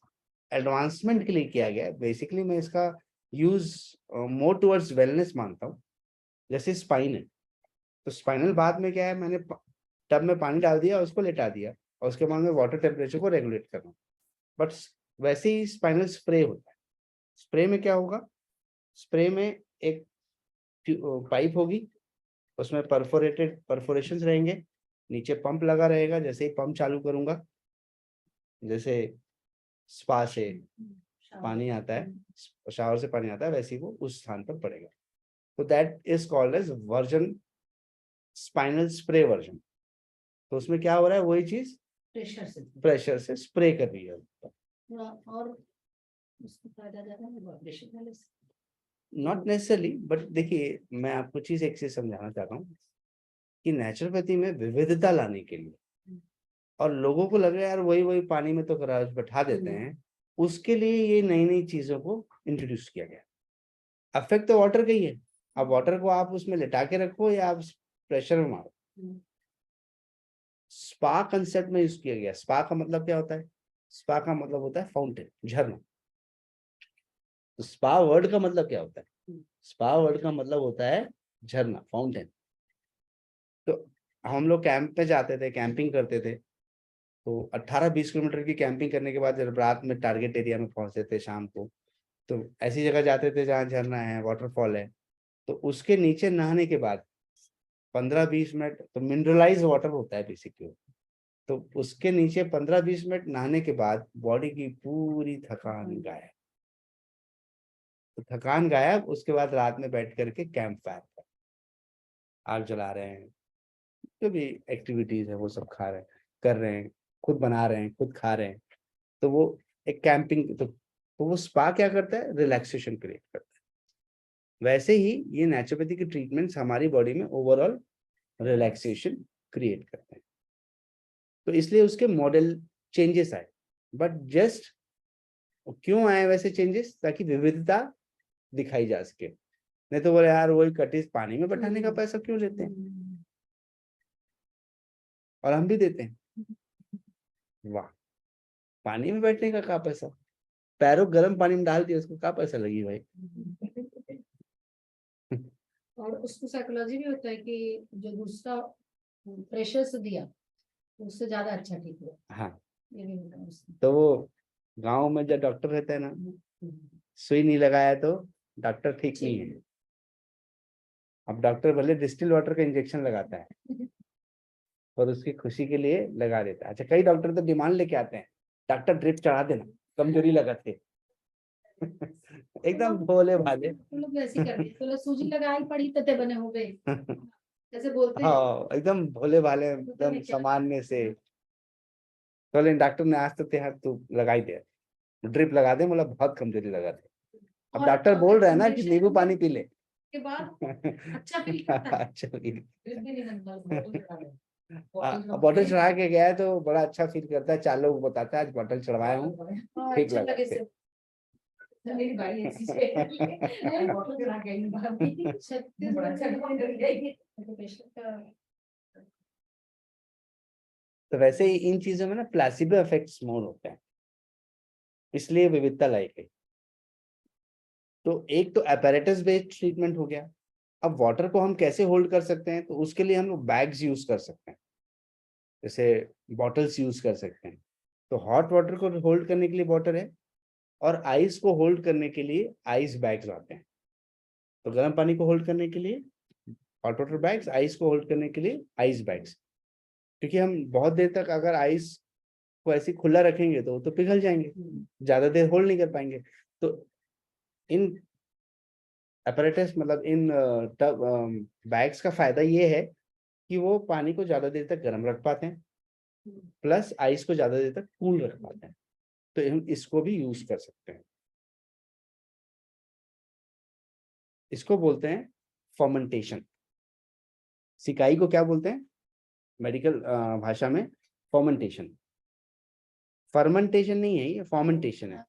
एडवांसमेंट के लिए किया गया है। बेसिकली मैं इसका यूज मोर टुवर्ड्स वेलनेस मानता हूँ। जैसे स्पाइन है, तो स्पाइनल बाथ में क्या है, मैंने टब में पानी डाल दिया, उसको लेटा दिया और उसके बाद में वाटर टेम्परेचर को रेगुलेट करना। बट वैसे ही स्पाइनल स्प्रे होता है। स्प्रे में क्या होगा? स्प्रे में एक पाइप होगी, उसमें परफोरेशंस रहेंगे, नीचे पंप लगा रहेगा। जैसे ही पंप चालू करूंगा, जैसे स्पा से पानी आता है, शावर से पानी आता है, वैसे ही वो उस स्थान पर पड़ेगा। तो that is called as version, spinal spray version. तो उसमें क्या हो रहा है, वही चीज प्रेशर से स्प्रे कर रही है। और उसको फायदा ज्यादा है वाइब्रेशन वाले से। नॉट नेसेसरली, बट देखिए मैं आपको चीज एक चीज समझाना चाहता हूँ कि नेचुरोपैथी में विविधता लाने के लिए, और लोगों को लग रहा है यार वही वही पानी में तो कराज बैठा देते हैं, उसके लिए ये नई नई चीजों को इंट्रोड्यूस किया गया। अफेक्ट तो वाटर का ही है। अब वाटर को आप उसमें लिटा के रखो या आप प्रेशर में मारो। स्पा कंसेप्ट में यूज किया गया। स्पा का मतलब क्या होता है? स्पा का मतलब होता है फाउंटेन, झरना। तो स्पा वर्ड का मतलब क्या होता है? स्पा वर्ड का मतलब होता है झरना, फाउंटेन। तो हम लोग कैंप पे जाते थे, कैंपिंग करते थे, तो 18-20 किलोमीटर की कैंपिंग करने के बाद जब रात में टारगेट एरिया में पहुंचते थे शाम को, तो ऐसी जगह जाते थे जहाँ झरना है, वाटरफॉल है। तो उसके नीचे नहाने के बाद 15-20 मिनट, तो मिनरलाइज वाटर होता है बेसिकली, तो उसके नीचे 15-20 मिनट नहाने के बाद बॉडी की पूरी थकान गायब। तो थकान गायब, उसके बाद रात में बैठ करके कैंप फायर पर आग जला रहे हैं, जो भी एक्टिविटीज है वो सब खा रहे हैं, कर रहे हैं, खुद बना रहे हैं, खुद खा रहे हैं। तो वो एक कैंपिंग, तो वो स्पा क्या करता है? रिलैक्सेशन क्रिएट करता है। वैसे ही ये नेचुरोपैथी की ट्रीटमेंट्स हमारी बॉडी में ओवरऑल रिलैक्सेशन क्रिएट करते हैं। तो इसलिए उसके मॉडल चेंजेस आए। बट जस्ट क्यों आए वैसे चेंजेस? ताकि विविधता दिखाई जा सके। नहीं तो बोले यार वही कटिस पानी में बैठाने का पैसा क्यों लेते हैं, और हम भी देते हैं। वाह, पानी में बैठने का क्या पैसा? पैरों गर्म पानी में डाल दिया, उसको क्या पैसा लगी भाई? और उसको साइकोलॉजी भी होता है कि जो दूसरा प्रेशर से दिया उससे ज्यादा अच्छा ठीक हुआ। हाँ, ये भी होता है उसमें। तो वो गांव में जब डॉक्टर रहता है ना, सुई नहीं लगाया तो डॉक्टर ठीक नहीं है। अब डॉक्टर भले डिस्टिल वाटर का इंजेक्शन लगाता है, और उसकी खुशी के लिए लगा देता है। अच्छा, कई डॉक्टर तो डिमांड लेके आते हैं, डॉक्टर ड्रिप चढ़ा देना, कमजोरी लगाते एकदम भोले भाले। तो लोग वैसे ही करते हैं, तो लोग सूजी लगाई पड़ी तते बने हो गए, जैसे बोलते हैं। हाँ, एकदम भोले भाले, एकदम सामान्य से। तो लेकिन डॉक्टर ने आज तक यार तू लगाई दे, ड्रिप लगा दे, मतलब बहुत कमजोरी लगा दे। अब और डॉक्टर बोल रहे हैं ना कि injection नींबू पानी पी ले। के बाद अच्छा फील करता है। अच्छा फील। फिर भी नहीं लगता, बॉटल चढ़ा दे। बॉटल चढ़ा के गया है तो बड़ा अच्छा फील करता है, 4 लोग बताता है आज बॉटल चढ़वाया हूँ, हाँ, ठीक अच्छा लगा लगे से। से। मेरी भाई ऐसी है, बॉटल चढ़ा के आई बाहर भी। छत्तीस बड़ा अच्छा डॉक्टर गई तो पेशेंट का। तो वैसे ही इन चीजों में ना प्लेसिबो इफेक्ट्स मोर होते हैं, इसलिए विविधता लाई गई। तो एक तो apparatus बेस्ड ट्रीटमेंट हो गया। अब वाटर को हम कैसे होल्ड कर सकते हैं, तो उसके लिए हम लोग बैग्स यूज कर सकते हैं, जैसे बॉटल्स यूज कर सकते हैं। तो हॉट वाटर को होल्ड करने के लिए वाटर है, और आइस को होल्ड करने के लिए आइस बैग्स आते हैं। तो गर्म पानी को होल्ड करने के लिए हॉट वाटर बैग्स, आइस को होल्ड करने के लिए आइस बैग्स। क्योंकि हम बहुत देर तक अगर आइस को ऐसे खुला रखेंगे तो वो तो पिघल जाएंगे, ज्यादा देर होल्ड नहीं कर पाएंगे। तो इन अपैरेटस मतलब इन बैग्स का फायदा ये है कि वो पानी को ज्यादा देर तक गर्म रख पाते हैं, प्लस आइस को ज्यादा देर तक कूल रख पाते हैं। तो हम इसको भी यूज कर सकते हैं। इसको बोलते हैं फर्मेंटेशन। सिकाई को क्या बोलते हैं मेडिकल भाषा में? फर्मेंटेशन। फर्मेंटेशन नहीं है, ये फर्मेंटेशन है।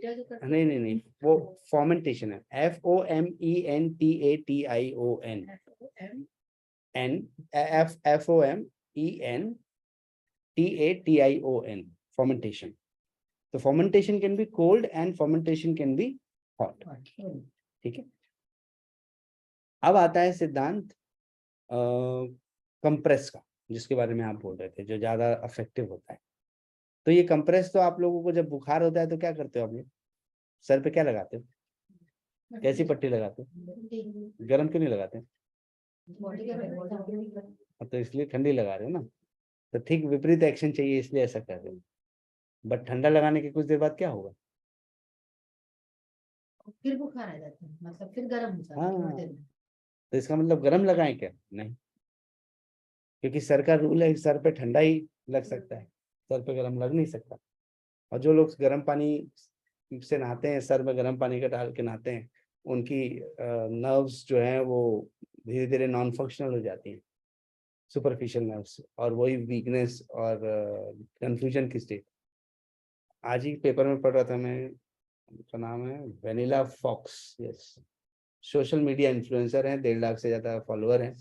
नहीं नहीं नहीं, वो फर्मेंटेशन है, FOMENTATION, FOMENTATION, fermentation. तो fermentation can be cold and fermentation can be hot. ठीक है। अब आता है सिद्धांत कंप्रेस का, जिसके बारे में आप बोल रहे थे, जो ज्यादा इफेक्टिव होता है। तो ये कंप्रेस तो आप लोगों को जब बुखार होता है तो क्या करते हो आप लोग? सर पे क्या लगाते हो? कैसी पट्टी लगाते हो? गर्म क्यों नहीं लगाते? तो इसलिए ठंडी लगा रहे हो ना। तो ठीक विपरीत एक्शन चाहिए, इसलिए ऐसा कर रहे हो। बट ठंडा लगाने के कुछ देर बाद क्या होगा? फिर बुखार आ जाता है, मतलब फिर गर्म हो जाता है हाँ, थोड़ी देर में। तो इसका मतलब गर्म लगाएं क्या? नहीं, क्योंकि सर का रूल है, सर पे ठंडा ही लग सकता है, सर पे गर्म लग नहीं सकता। और जो लोग गर्म पानी से नहाते हैं, सर में गर्म पानी का डाल के नहाते हैं, उनकी नर्व्स जो हैं वो धीरे धीरे नॉन फंक्शनल हो जाती हैं, सुपरफिशियल नर्व्स, और वही वीकनेस और कंफ्यूजन की स्टेट। आज ही पेपर में पढ़ रहा था मैं, उसका नाम है vanilla fox, yes, social media influencer हैं, 1.5 लाख से ज्यादा फॉलोअर हैं।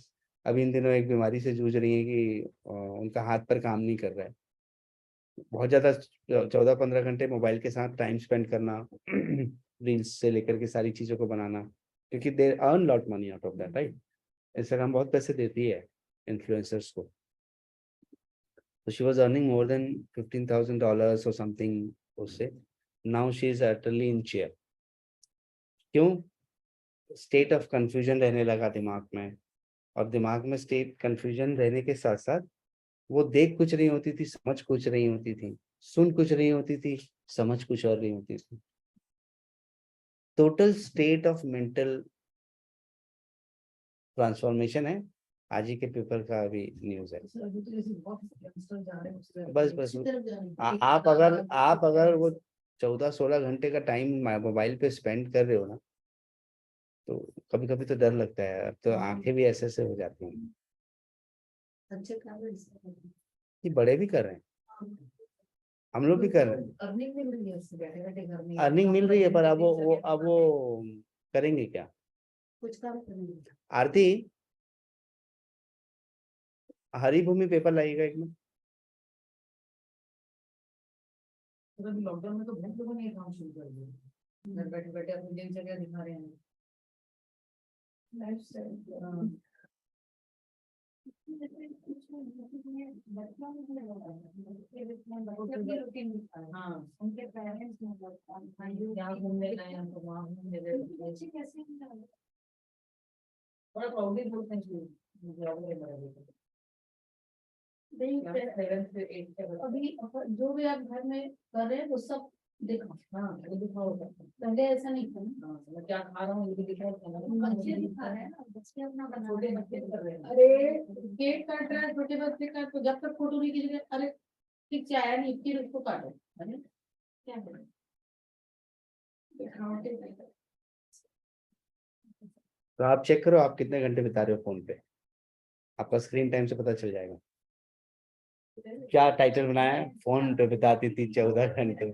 अभी इन दिनों एक बीमारी से जूझ रही है कि उनका हाथ पर काम नहीं कर रहा है, बहुत ज्यादा 14-15 घंटे मोबाइल के साथ टाइम स्पेंड करना, रील्स से लेकर के सारी चीजों को बनाना, क्योंकि they earn lot money out of that, right? Instagram बहुत पैसे देती है इन्फ्लुएंसर्स को। तो she was earning more than $15,000 और समथिंग उससे। Now she is utterly in chair. क्यों? स्टेट ऑफ कंफ्यूजन रहने लगा दिमाग में, और दिमाग में स्टेट कंफ्यूजन रहने के साथ साथ वो देख कुछ रही होती थी, समझ कुछ रही होती थी, सुन कुछ रही होती थी, समझ कुछ और रही होती थी। Total state of mental transformation है। आज ही के पेपर का अभी न्यूज है। बस बस आप अगर वो 14-16 घंटे का टाइम मोबाइल पे स्पेंड कर रहे हो ना, तो कभी कभी तो डर लगता है, अब तो आंखें भी ऐसे ऐसे हो जाती हैं। अच्छे काम है इसका। ये बड़े भी कर रहे हैं, हम लोग भी कर रहे हैं। अर्निंग मिल रही है उससे, बैठे बैठे घर में अर्निंग मिल रही है, पर अब वो करेंगे क्या? कुछ काम करेंगे। आरती, हरी भूमि पेपर लाइएगा एक में। लॉकडाउन में तो बहुत लोगों ने ये काम शुरू कर दिया, घर बैठे बैठे अपनी दिनचर्या दिखा रहे हैं। हाँ, उनके पेरेंट्स यहाँ घूमने गए, हमको वहाँ घूमने गए, बड़ा प्राउडली बोलते हैं। अभी जो भी आप घर में कर रहे हैं वो सब देखो। हाँ वो दिखाओ, पहले ऐसा नहीं था ना। मैं क्या खा रहा हूँ ये भी दिखाओ, बच्चे दिखा रहे हैं ना, बच्चे अपना बना रहे हैं, बच्चे कर रहे हैं। अरे केक काट रहा है छोटे बच्चे का, तो जब तक फोटो नहीं खींच रहे, अरे ठीक से आया नहीं फिर उसको काटो। अरे क्या करें, तो आप चेक करो आप कितने घंटे बिता रहे हो फोन पे, आपका स्क्रीन टाइम से पता चल जाएगा। क्या टाइटल बनाया है, फोन पे बिताती थी 14 घंटे।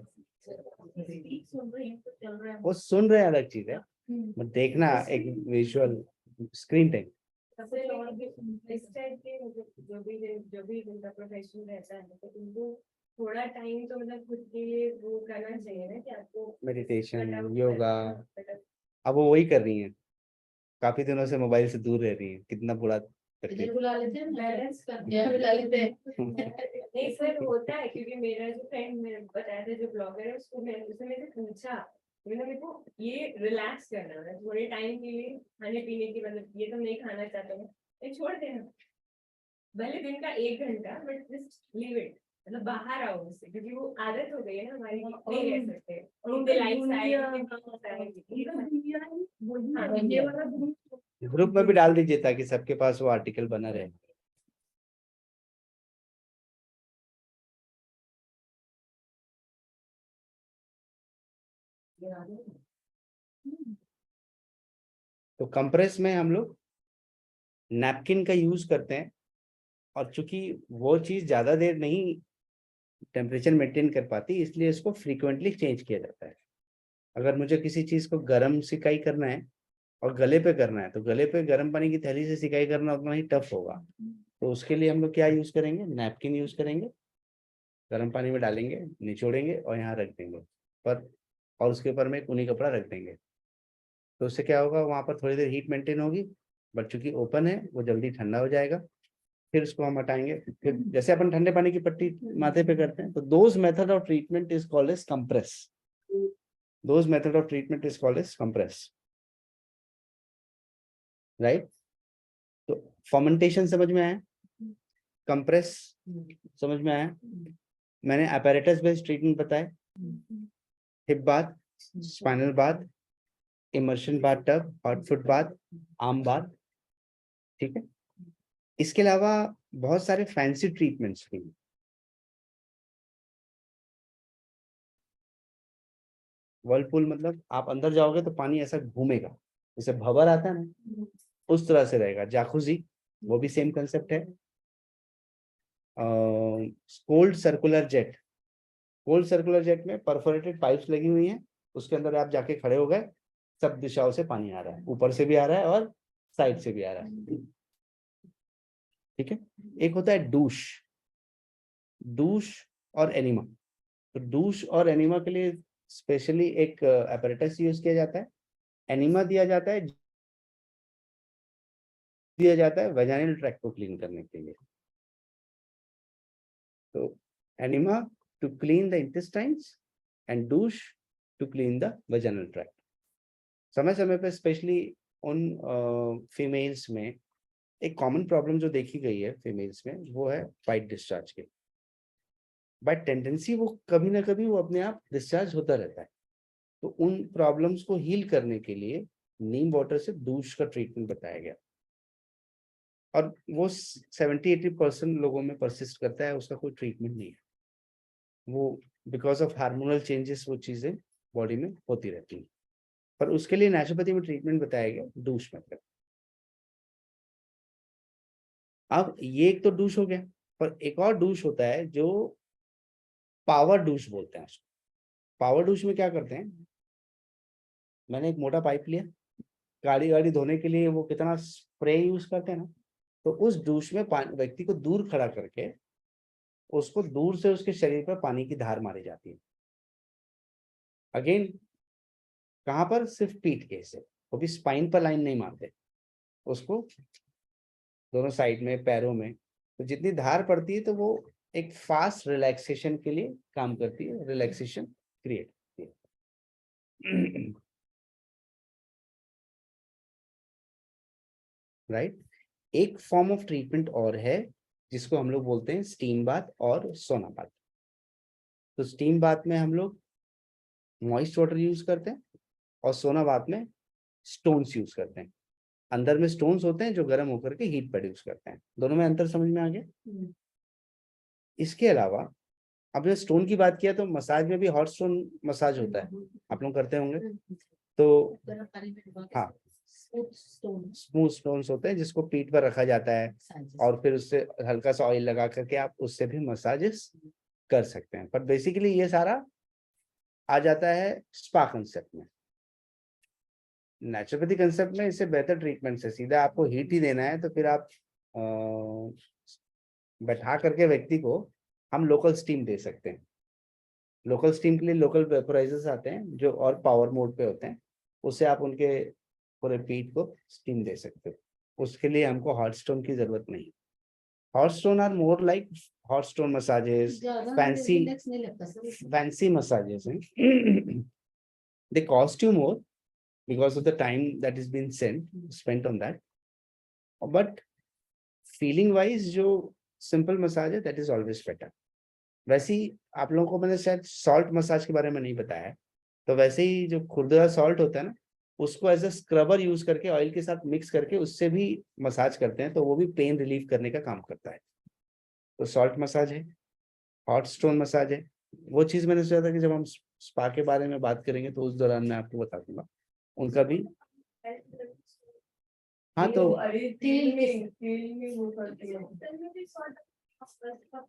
वो सुन रहे हैं अलग चीज है, बट देखना एक विजुअल स्क्रीन टाइम। इस टाइप के जो भी उनका प्रोफेशन रहता है तो उनको थोड़ा टाइम तो मतलब खुद के लिए वो करना चाहिए ना, कि आपको मेडिटेशन, योगा, अब वो वही कर रही हैं, काफी दिनों से मोबाइल से दूर रह रही हैं, कितना बुरा इधर तकलीफ। बुला लेते हैं, बैलेंस कर दिया बुला लेते हैं। नहीं सर होता है, क्योंकि मेरा जो फ्रेंड मेरे बताया था जो ब्लॉगर है उसको उसने मेरे से पूछा, मतलब मेरे को ये रिलैक्स करना है थोड़े टाइम के लिए, खाने पीने की मतलब ये तो नहीं खाना चाहता हूँ, ये छोड़ देना, भले दिन का 1 घंटा बट जस्ट लीव इट, मतलब बाहर आओ उससे, क्योंकि वो आदत हो गई है ना हमारी, नहीं रह सकते ग्रुप में भी डाल दीजिए ताकि सबके पास वो आर्टिकल बना रहे। तो कंप्रेस में हम लोग नैपकिन का यूज करते हैं, और चूंकि वो चीज ज्यादा देर नहीं टेम्परेचर मेंटेन कर पाती, इसलिए इसको फ्रीक्वेंटली चेंज किया जाता है। अगर मुझे किसी चीज को गर्म सिकाई करना है और गले पे करना है, तो गले पे गर्म पानी की थैली से सिकाई करना उतना ही टफ होगा, तो उसके लिए हम लोग क्या यूज करेंगे, नैपकिन यूज करेंगे, गर्म पानी में डालेंगे, निचोड़ेंगे और यहाँ रख देंगे पर, और उसके ऊपर में एक ऊनी कपड़ा रख देंगे। तो उससे क्या होगा, वहां पर थोड़ी देर हीट मेंटेन होगी, बट चूंकि ओपन है वो जल्दी ठंडा हो जाएगा। फिर उसको हम हटाएंगे, फिर जैसे अपन ठंडे पानी की पट्टी माथे पे करते हैं, तो those method of treatment is called as compress. Those method of treatment is called as compress, right. तो फर्मेंटेशन समझ में आया, कंप्रेस समझ में आया, मैंने अपैरेटस बेस्ड ट्रीटमेंट बताया, hip bath, spinal bath, immersion bath tub, hot foot bath, arm bath, ठीक है। इसके अलावा बहुत सारे फैंसी ट्रीटमेंट्स भी, वर्लपूल मतलब आप अंदर जाओगे तो पानी ऐसा घूमेगा, जैसे भंवर आता है ना, उस तरह से रहेगा। जाकुजी, वो भी सेम कंसेप्ट है। Cold circular jet, cold circular jet में परफोरेटेड पाइप्स लगी हुई हैं, उसके अंदर आप जाके खड़े हो गए, सब दिशाओं से पानी आ रहा है, ऊपर से भी आ रहा है और साइड से भी आ रहा है, ठीक है। एक होता है डूश, डूश और एनिमा। तो डूश और एनिमा के लिए स्पेशली एक अपैरेटस यूज किया जाता है। एनिमा दिया जाता है वेजाइनल ट्रैक्ट को क्लीन करने के लिए। तो enema to clean the intestines and douche to clean the vaginal tract. समय समय पे स्पेशली उन फीमेल्स में एक कॉमन प्रॉब्लम जो देखी गई है फीमेल्स में, वो है वाइट डिस्चार्ज की। बाय टेंडेंसी वो कभी ना कभी वो अपने आप डिस्चार्ज होता रहता है। तो उन प्रॉब्लम्स को हील करने के लिए नीम वाटर से डूश का ट्रीटमेंट बताया गया, और वो 70-80% लोगों में परसिस्ट करता है, उसका कोई ट्रीटमेंट नहीं है वो, बिकॉज ऑफ हार्मोनल चेंजेस वो चीजें बॉडी में होती रहती हैं। पर उसके लिए नेचुरोपैथी में ट्रीटमेंट बताया गया डूश मेथड। अब ये एक तो डूश हो गया, पर एक और डूश होता है जो पावर डूश बोलते हैं उसको। पावर डूश में क्या करते हैं, मैंने एक मोटा पाइप लिया, गाड़ी गाड़ी धोने के लिए वो कितना स्प्रे यूज करते हैं ना, तो उस डूश में व्यक्ति को दूर खड़ा करके उसको दूर से उसके शरीर पर पानी की धार मारी जाती है। अगेन कहां पर, सिर्फ पीठ के हिस्से, वो भी स्पाइन पर लाइन नहीं मारते उसको, दोनों साइड में पैरों में। तो जितनी धार पड़ती है तो वो एक फास्ट रिलैक्सेशन के लिए काम करती है, रिलैक्सेशन क्रिएट करती है। राइट। एक फॉर्म ऑफ ट्रीटमेंट और है जिसको हम लोग बोलते हैं स्टीम बाथ और सोना बाथ। तो स्टीम बाथ में हम लोग मॉइस्ट वाटर यूज करते हैं और सोना बाथ में स्टोन्स यूज करते हैं। अंदर में स्टोन्स होते हैं जो गर्म होकर के हीट प्रोड्यूस करते हैं। दोनों में अंतर समझ में आ गया। इसके अलावा अब जो स्टोन की बात किया तो मसाज में भी हॉट स्टोन मसाज होता है, आप लोग करते होंगे। तो हाँ, स्मूथ स्टोन्स होते हैं जिसको पीठ पर रखा जाता है और फिर उससे हल्का सा ऑयल लगा करके आप उससे भी मसाजेस कर सकते हैं। पर बेसिकली ये सारा आ जाता है स्पा कंसेप्ट में। नेचुरोपैथी कंसेप्ट में इससे बेहतर ट्रीटमेंट से सीधा आपको हीट ही देना है तो फिर आप बैठा करके व्यक्ति को हम लोकल स्टीम दे सकते हैं। लोकल स्टीम के लिए लोकल वेपोराइजर्स आते हैं जो और पावर मोड पे होते हैं, उससे आप उनके पूरे पीठ को स्टीम दे सकते हो। उसके लिए हमको हॉट स्टोन की जरूरत नहीं। Hot stone are more like hot stone massages, fancy massages हैं। They cost you more because of the time that is being spent on that, but feeling wise जो simple मसाज है that is always better। वैसे ही आप लोगों को मैंने शायद salt massage के बारे में नहीं बताया है, तो वैसे ही जो खुरदरा सॉल्ट होता है ना, उसको एज अ स्क्रबर यूज करके ऑयल के साथ मिक्स करके उससे भी मसाज करते हैं, तो वो भी पेन रिलीफ करने का काम करता है। तो सॉल्ट मसाज है, हॉट स्टोन मसाज है। वो चीज मैंने सोचा था कि जब हम स्पा के बारे में बात करेंगे तो उस दौरान मैं आपको बता दूंगा उनका भी। हाँ तो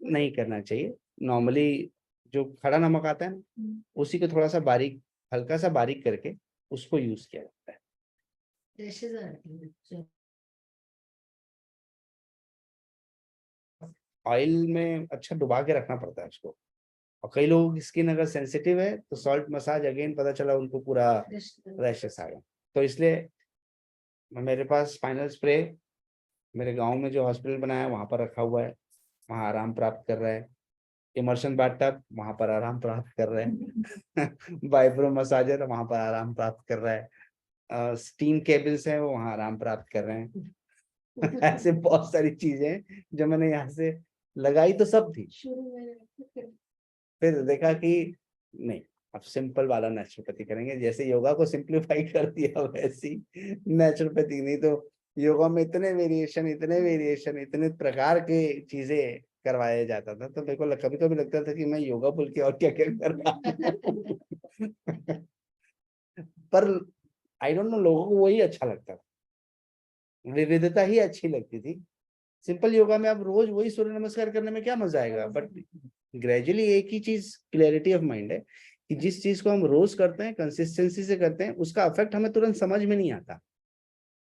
नहीं करना चाहिए। नॉर्मली जो खड़ा नमक आता है ना, उसी को थोड़ा सा बारीक, हल्का सा बारीक करके उसको यूज किया जाता है। ऑयल में अच्छा डुबा के रखना पड़ता है उसको, और कई लोगों की स्किन अगर सेंसिटिव है तो सॉल्ट मसाज अगेन पता चला उनको पूरा रैशेस आ गया। तो इसलिए मेरे पास स्पाइनल स्प्रे मेरे गांव में जो हॉस्पिटल बनाया है वहां पर रखा हुआ है, वहां आराम प्राप्त कर रहा है। इमर्शन बाथटब वहां पर आराम प्राप्त कर रहे हैं। वाइब्रो मसाजर वहां पर आराम प्राप्त कर रहा है। स्टीम केबल्स हैं वो वहां आराम प्राप्त कर रहे हैं। ऐसे बहुत सारी चीजें हैं जो मैंने यहाँ से लगाई तो सब थी, फिर देखा कि नहीं, अब सिंपल वाला नेचुरोपैथी करेंगे। जैसे योगा को सिंप्लीफाई कर दिया वैसी नेचुरोपैथी। नहीं तो योगा में इतने वेरिएशन इतने प्रकार के चीजें करवाया जाता था, तो मेरे को कभी कभी लगता था कि मैं योगा बोल के और क्या क्या कर रहा हूं। पर आई डोंट नो, लोगों को वही अच्छा लगता था, विविधता ही अच्छी लगती थी। सिंपल योगा में आप रोज वही सूर्य नमस्कार करने में क्या मजा आएगा। बट ग्रेजुअली एक ही चीज क्लैरिटी ऑफ माइंड है कि जिस चीज को हम रोज करते हैं, कंसिस्टेंसी से करते हैं, उसका इफेक्ट हमें तुरंत समझ में नहीं आता,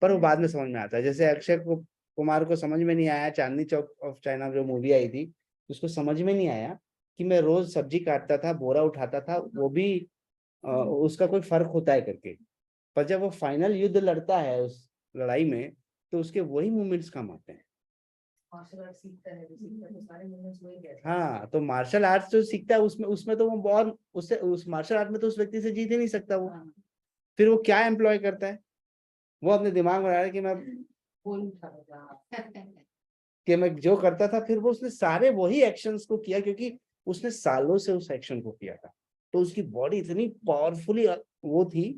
पर वो बाद में समझ में आता है। जैसे अक्षय कुमार को समझ में नहीं आया चांदनी चौक ऑफ चाइना जो मूवी आई थी, उसको समझ में नहीं आया कि मैं रोज सब्जी काटता था, बोरा उठाता था, वो भी उसका कोई फर्क होता है करके। पर जब वो फाइनल युद्ध लड़ता है उस लड़ाई में, तो उसके वही मूवमेंट्स काम आते हैं। हाँ, तो मार्शल आर्ट्स जो सीखता है उसमें तो वो बहुत उससे उस मार्शल आर्ट में तो उस व्यक्ति से जीत ही नहीं सकता वो। फिर वो क्या एम्प्लॉय करता है, वो अपने दिमाग में रहा है कि मैं जो करता था, फिर वो उसने सारे वही एक्शंस को किया क्योंकि उसने सालों से उस एक्शन को किया था। तो उसकी बॉडी इतनी पावरफुली वो थी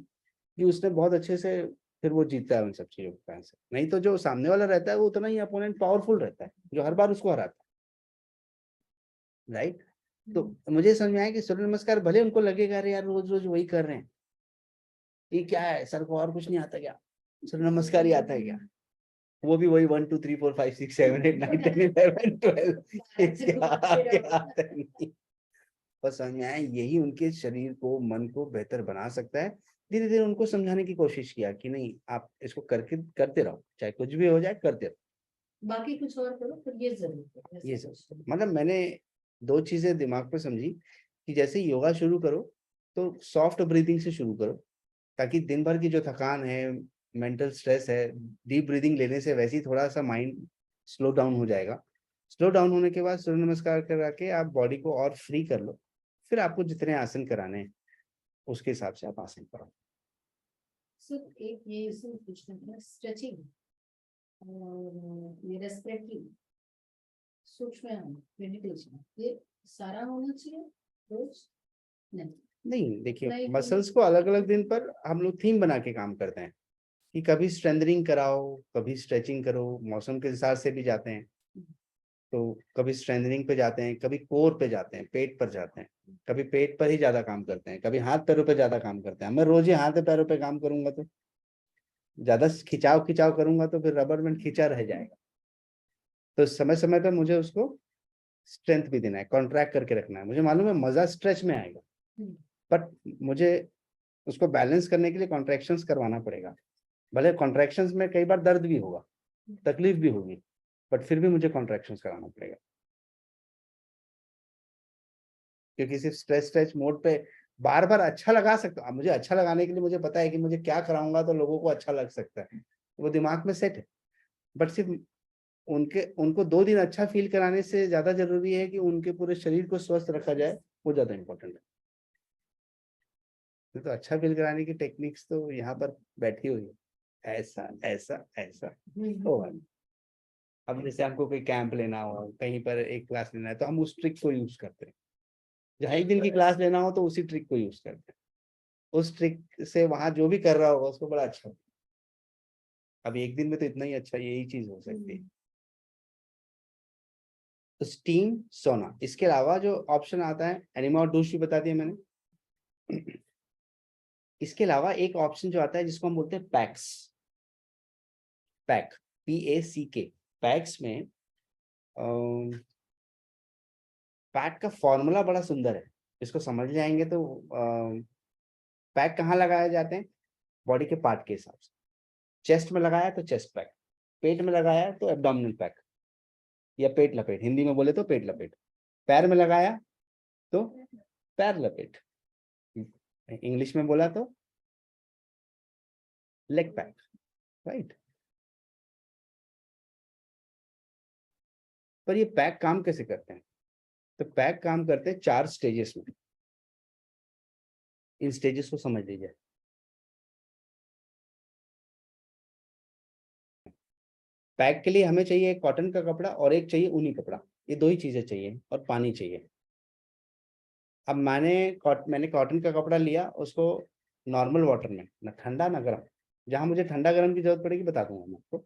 कि उसने बहुत अच्छे से फिर वो जीतता है उन सब चीजों के से। नहीं तो जो सामने वाला रहता है वो उतना ही अपोनेंट पावरफुल रहता है जो हर बार उसको हराता है, राइट। तो मुझे समझ में आया कि सूर्य नमस्कार भले उनको लगेगा अरे यार रोज रोज वही कर रहे हैं, ये क्या है, सर को और कुछ नहीं आता क्या, सूर्य नमस्कार ही आता है क्या, वो भी वही 1 2 3 4 5 6 7 8 9 10 11 12 बस समझ में आया यही उनके शरीर को, मन को बेहतर बना सकता है। धीरे धीरे उनको समझाने की कोशिश किया कि नहीं, आप इसको करके करते रहो, चाहे कुछ भी हो जाए करते रहो, बाकी कुछ और करो, पर ये जरूर ये सब। मतलब मैंने 2 चीजें दिमाग पे समझी कि जैसे योगा शुरू करो तो सॉफ्ट ब्रीदिंग से शुरू करो, ताकि दिन भर की जो थकान है, मेंटल स्ट्रेस है, डीप ब्रीदिंग लेने से वैसे ही थोड़ा सा माइंड स्लो डाउन हो जाएगा। स्लो डाउन होने के बाद सूर्य नमस्कार करा के आप बॉडी को और फ्री कर लो। फिर आपको जितने आसन कराने हैं उसके हिसाब से आप आसन करो। सिर्फ एक ये पूछना था, स्ट्रेचिंग और रेस्पिरेटरी सूक्ष्म मेडिटेशन ये सारा होना चाहिए रोज? नहीं, देखिए Like- मसल्स को अलग अलग दिन पर हम लोग थीम बना के काम करते हैं कि कभी स्ट्रेंथनिंग कराओ, कभी स्ट्रेचिंग करो, मौसम के हिसाब से भी जाते हैं। तो कभी स्ट्रेंथनिंग पे जाते हैं, कभी कोर पे जाते हैं, पेट पर जाते हैं, कभी पेट पर ही ज्यादा काम करते हैं, कभी हाथ पैरों पे ज्यादा काम करते हैं। मैं रोज ही हाथ पैरों पे काम करूंगा तो ज्यादा खिंचाव खिंचाव करूंगा तो फिर रबर बैंड खींचा रह जाएगा। तो समय समय पे मुझे उसको स्ट्रेंथ भी देना है, कॉन्ट्रैक्ट करके रखना है। मुझे मालूम है मजा स्ट्रेच में आएगा, बट मुझे उसको बैलेंस करने के लिए कॉन्ट्रैक्शंस करवाना पड़ेगा। भले कॉन्ट्रैक्शंस में कई बार दर्द भी होगा, तकलीफ भी होगी, बट फिर भी मुझे कॉन्ट्रैक्शंस कराना पड़ेगा, क्योंकि सिर्फ स्ट्रेच स्ट्रेच मोड पे बार बार अच्छा लगा सकता हूँ। मुझे अच्छा लगाने के लिए मुझे पता है कि मुझे क्या कराऊंगा तो लोगों को अच्छा लग सकता है, वो दिमाग में सेट है। बट सिर्फ उनको 2 दिन अच्छा फील कराने से ज्यादा जरूरी है कि उनके पूरे शरीर को स्वस्थ रखा जाए, वो ज्यादा इंपॉर्टेंट है। तो अच्छा फील कराने की टेक्निक्स तो यहाँ पर बैठी हुई है, ऐसा ऐसा ऐसा होगा। अब जैसे हमको कोई कैंप लेना हो, कहीं पर एक क्लास लेना है, तो हम उस ट्रिक को यूज करते हैं। जहाँ एक दिन की क्लास लेना हो तो उसी ट्रिक को यूज करते हैं। उस ट्रिक से वहां जो भी कर रहा होगा उसको बड़ा अच्छा। अब एक दिन में तो इतना ही अच्छा यही चीज हो सकती है। तो स्टीम सोना, इसके अलावा जो ऑप्शन आता है एनिमा और डूश भी बता दिया मैंने। इसके अलावा एक ऑप्शन जो आता है जिसको हम बोलते हैं पैक्स, पैक, PACK। पैक्स में पैक का फॉर्मूला बड़ा सुंदर है, इसको समझ जाएंगे तो पैक कहाँ लगाए जाते हैं, बॉडी के पार्ट के हिसाब से। चेस्ट में लगाया तो चेस्ट पैक, पेट में लगाया तो एब्डोमिनल पैक या पेट लपेट, हिंदी में बोले तो पेट लपेट। पैर में लगाया तो पैर लपेट, इंग्लिश में बोला तो लेग पैक, राइट। पर ये पैक काम कैसे करते हैं? तो पैक काम करते हैं 4 स्टेजेस में। इन स्टेजेस को समझ लीजिए। पैक के लिए हमें चाहिए एक कॉटन का कपड़ा और एक चाहिए ऊनी कपड़ा, ये 2 ही चीजें चाहिए, और पानी चाहिए। अब मैंने कॉटन का कपड़ा लिया, उसको नॉर्मल वाटर में, ना ठंडा ना गर्म, जहां मुझे ठंडा गर्म की जरूरत पड़ेगी बता दूंगा मैं आपको।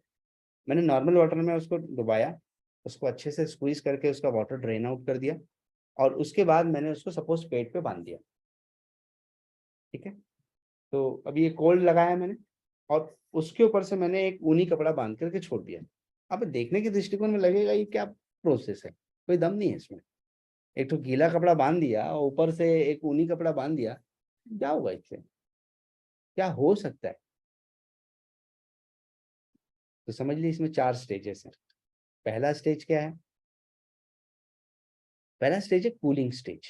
मैंने नॉर्मल वाटर में उसको डुबाया, उसको अच्छे से स्क्वीज करके उसका वाटर ड्रेन आउट कर दिया, और उसके बाद मैंने उसको सपोज पेट पे बांध दिया, ठीक है। तो अभी ये कोल्ड लगाया मैंने, और उसके ऊपर से मैंने एक ऊनी कपड़ा बांध करके छोड़ दिया। अब देखने के दृष्टिकोण में लगेगा ये क्या प्रोसेस है, कोई दम नहीं है इसमें। एक तो गीला कपड़ा बांध दिया और ऊपर से एक ऊनी कपड़ा बांध दिया, क्या होगा इससे, क्या हो सकता है? तो समझ लीजिए इसमें 4 स्टेजेस हैं। पहला स्टेज क्या है? पहला स्टेज है कूलिंग स्टेज।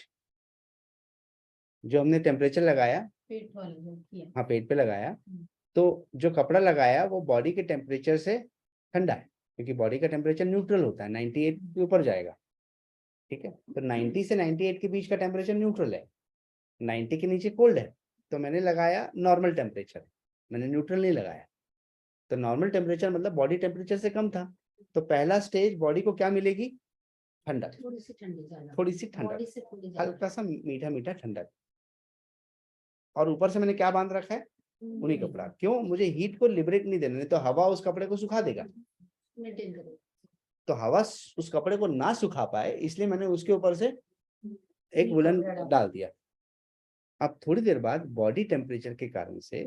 जो हमने टेम्परेचर लगाया, पेट वाला जो किया। हाँ पेट पे लगाया, तो जो कपड़ा लगाया वो बॉडी के टेम्परेचर से ठंडा है, क्योंकि बॉडी का टेम्परेचर न्यूट्रल होता है, 98 के ऊपर जाएगा, ठीक है। तो 90 से 98 के बीच का टेम्परेचर न्यूट्रल है, 90 के नीचे कोल्ड है। तो मैंने लगाया नॉर्मल टेम्परेचर, मैंने न्यूट्रल नहीं लगाया। तो नॉर्मल टेम्परेचर मतलब बॉडी टेम्परेचर से कम था। तो पहला स्टेज बॉडी को क्या मिलेगी? ठंडक, थोड़ी सी ठंडी ज्यादा, थोड़ी सी ठंडक, बॉडी से थोड़ी ज्यादा। हल्का सा मीठा मीठा ठंडक। और ऊपर से मैंने क्या बांध रखा है? ऊनी कपड़ा। क्यों? मुझे हीट को लिबरेट नहीं देना, नहीं तो हवा उस कपड़े को सुखा देगा। मेंटेन करो। तो हवा उस कपड़े को ना सुखा पाए, इसलिए मैंने उसके ऊपर से एक वुलन डाल दिया। अब थोड़ी देर बाद बॉडी टेम्परेचर के कारण से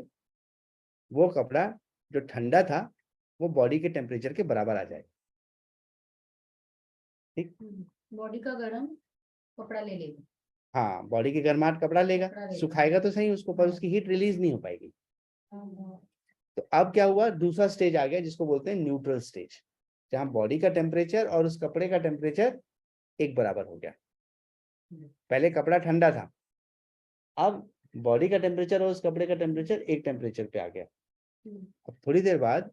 वो कपड़ा जो ठंडा था वो बॉडी के टेम्परेचर के बराबर आ जाएगा, ठीक। बॉडी का गर्म कपड़ा ले लेगा। हाँ, बॉडी की गर्माहट कपड़ा लेगा, सुखाएगा तो सही उसको, पर उसकी हीट रिलीज नहीं हो पाएगी। तो अब क्या हुआ? दूसरा स्टेज आ गया जिसको बोलते हैं न्यूट्रल स्टेज, जहां बॉडी का टेम्परेचर और उस कपड़े का टेम्परेचर एक बराबर हो गया। पहले कपड़ा ठंडा था, अब बॉडी का टेम्परेचर और उस कपड़े का टेम्परेचर एक टेम्परेचर पे आ गया। अब थोड़ी देर बाद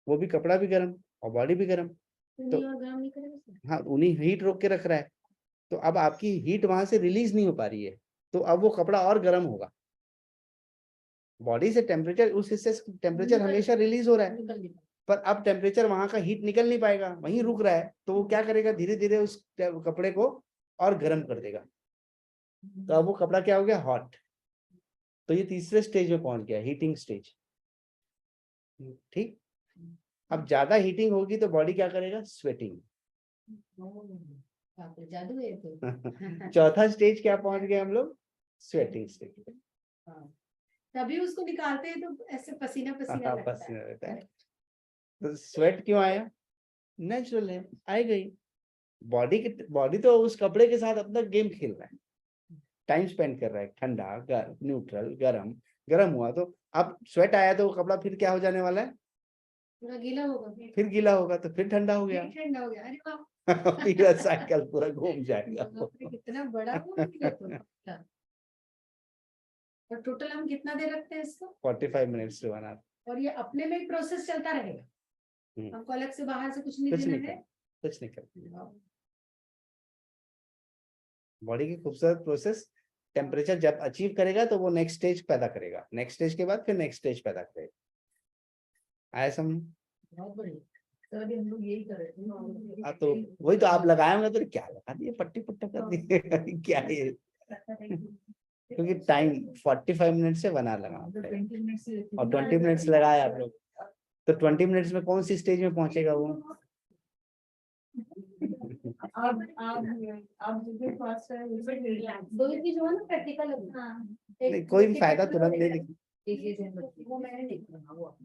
वो भी कपड़ा भी गर्म और बॉडी भी गर्म, तो गर्म नहीं करेगा। हाँ, उन्हीं हीट रोक के रख रहा है। तो अब आपकी हीट वहां से रिलीज नहीं हो पा रही है, तो अब वो कपड़ा और गर्म होगा। बॉडी से टेम्परेचर, उस हिस्से से टेम्परेचर हमेशा रिलीज हो रहा है, पर अब टेम्परेचर वहां का हीट निकल नहीं पाएगा, वहीं रुक रहा है, तो वो क्या करेगा, धीरे धीरे उस कपड़े को और गर्म कर देगा। तो अब वो कपड़ा क्या हो गया, हॉट। तो ये तीसरे स्टेज में पहुंच गया, हीटिंग स्टेज। ठीक। अब ज्यादा हीटिंग होगी तो बॉडी क्या करेगा, स्वेटिंग। जादू है तो। चौथा स्टेज क्या पहुंच गए हम लोग, स्वेटिंग स्टेज। तभी उसको निकालते हैं तो ऐसे पसीना पसीना लगता पसीना है। रहता है। तो स्वेट क्यों आया, नेचुरल है, आएगा ही। बॉडी तो उस कपड़े के साथ अपना गेम खेल रहा है, टाइम स्पेंड कर रहा है, ठंडा गर्म न्यूट्रल गरम, गरम हुआ तो अब स्वेट आया तो वो कपड़ा फिर क्या हो जाने वाला है, पूरा गीला होगा, फिर गीला होगा तो फिर ठंडा हो गया। फिर ठंडा हो गया। अरे वाह, पूरा साइकिल पूरा घूम जाएगा। बाप रे, कितना बड़ा वो है ये तो। और टोटल हम कितना देर रखते हैं इसको, 45 मिनट्स टू 1 आवर। और ये अपने में प्रोसेस चलता रहेगा, हमको अलग से बाहर से कुछ नहीं कुछ देना नहीं है। करना, कुछ नहीं करना। बॉडी की खूबसूरत प्रोसेस, टेम्परेचर जब अचीव करेगा तो वो नेक्स्ट स्टेज पैदा करेगा, नेक्स्ट स्टेज के बाद फिर नेक्स्ट स्टेज पैदा करेगा। आया समझ? बहुत बढ़िया। तो अभी हम लोग यही कर रहे थे। तो वही तो आप लगाए होंगे तो क्या लगा दिए, पट्टी पुट्टा कर दिए। क्या है, क्योंकि टाइम 45 मिनट से 1 आवर लगा और 20 मिनट्स लगाए आप लोग, तो 20 मिनट्स में कौन सी स्टेज में पहुंचेगा वो। आप जितने फास्ट है दो की जो है ना प्रैक्टिकल, नहीं, कोई भी फायदा तुरंत नहीं दिख, वो मैंने देखा वो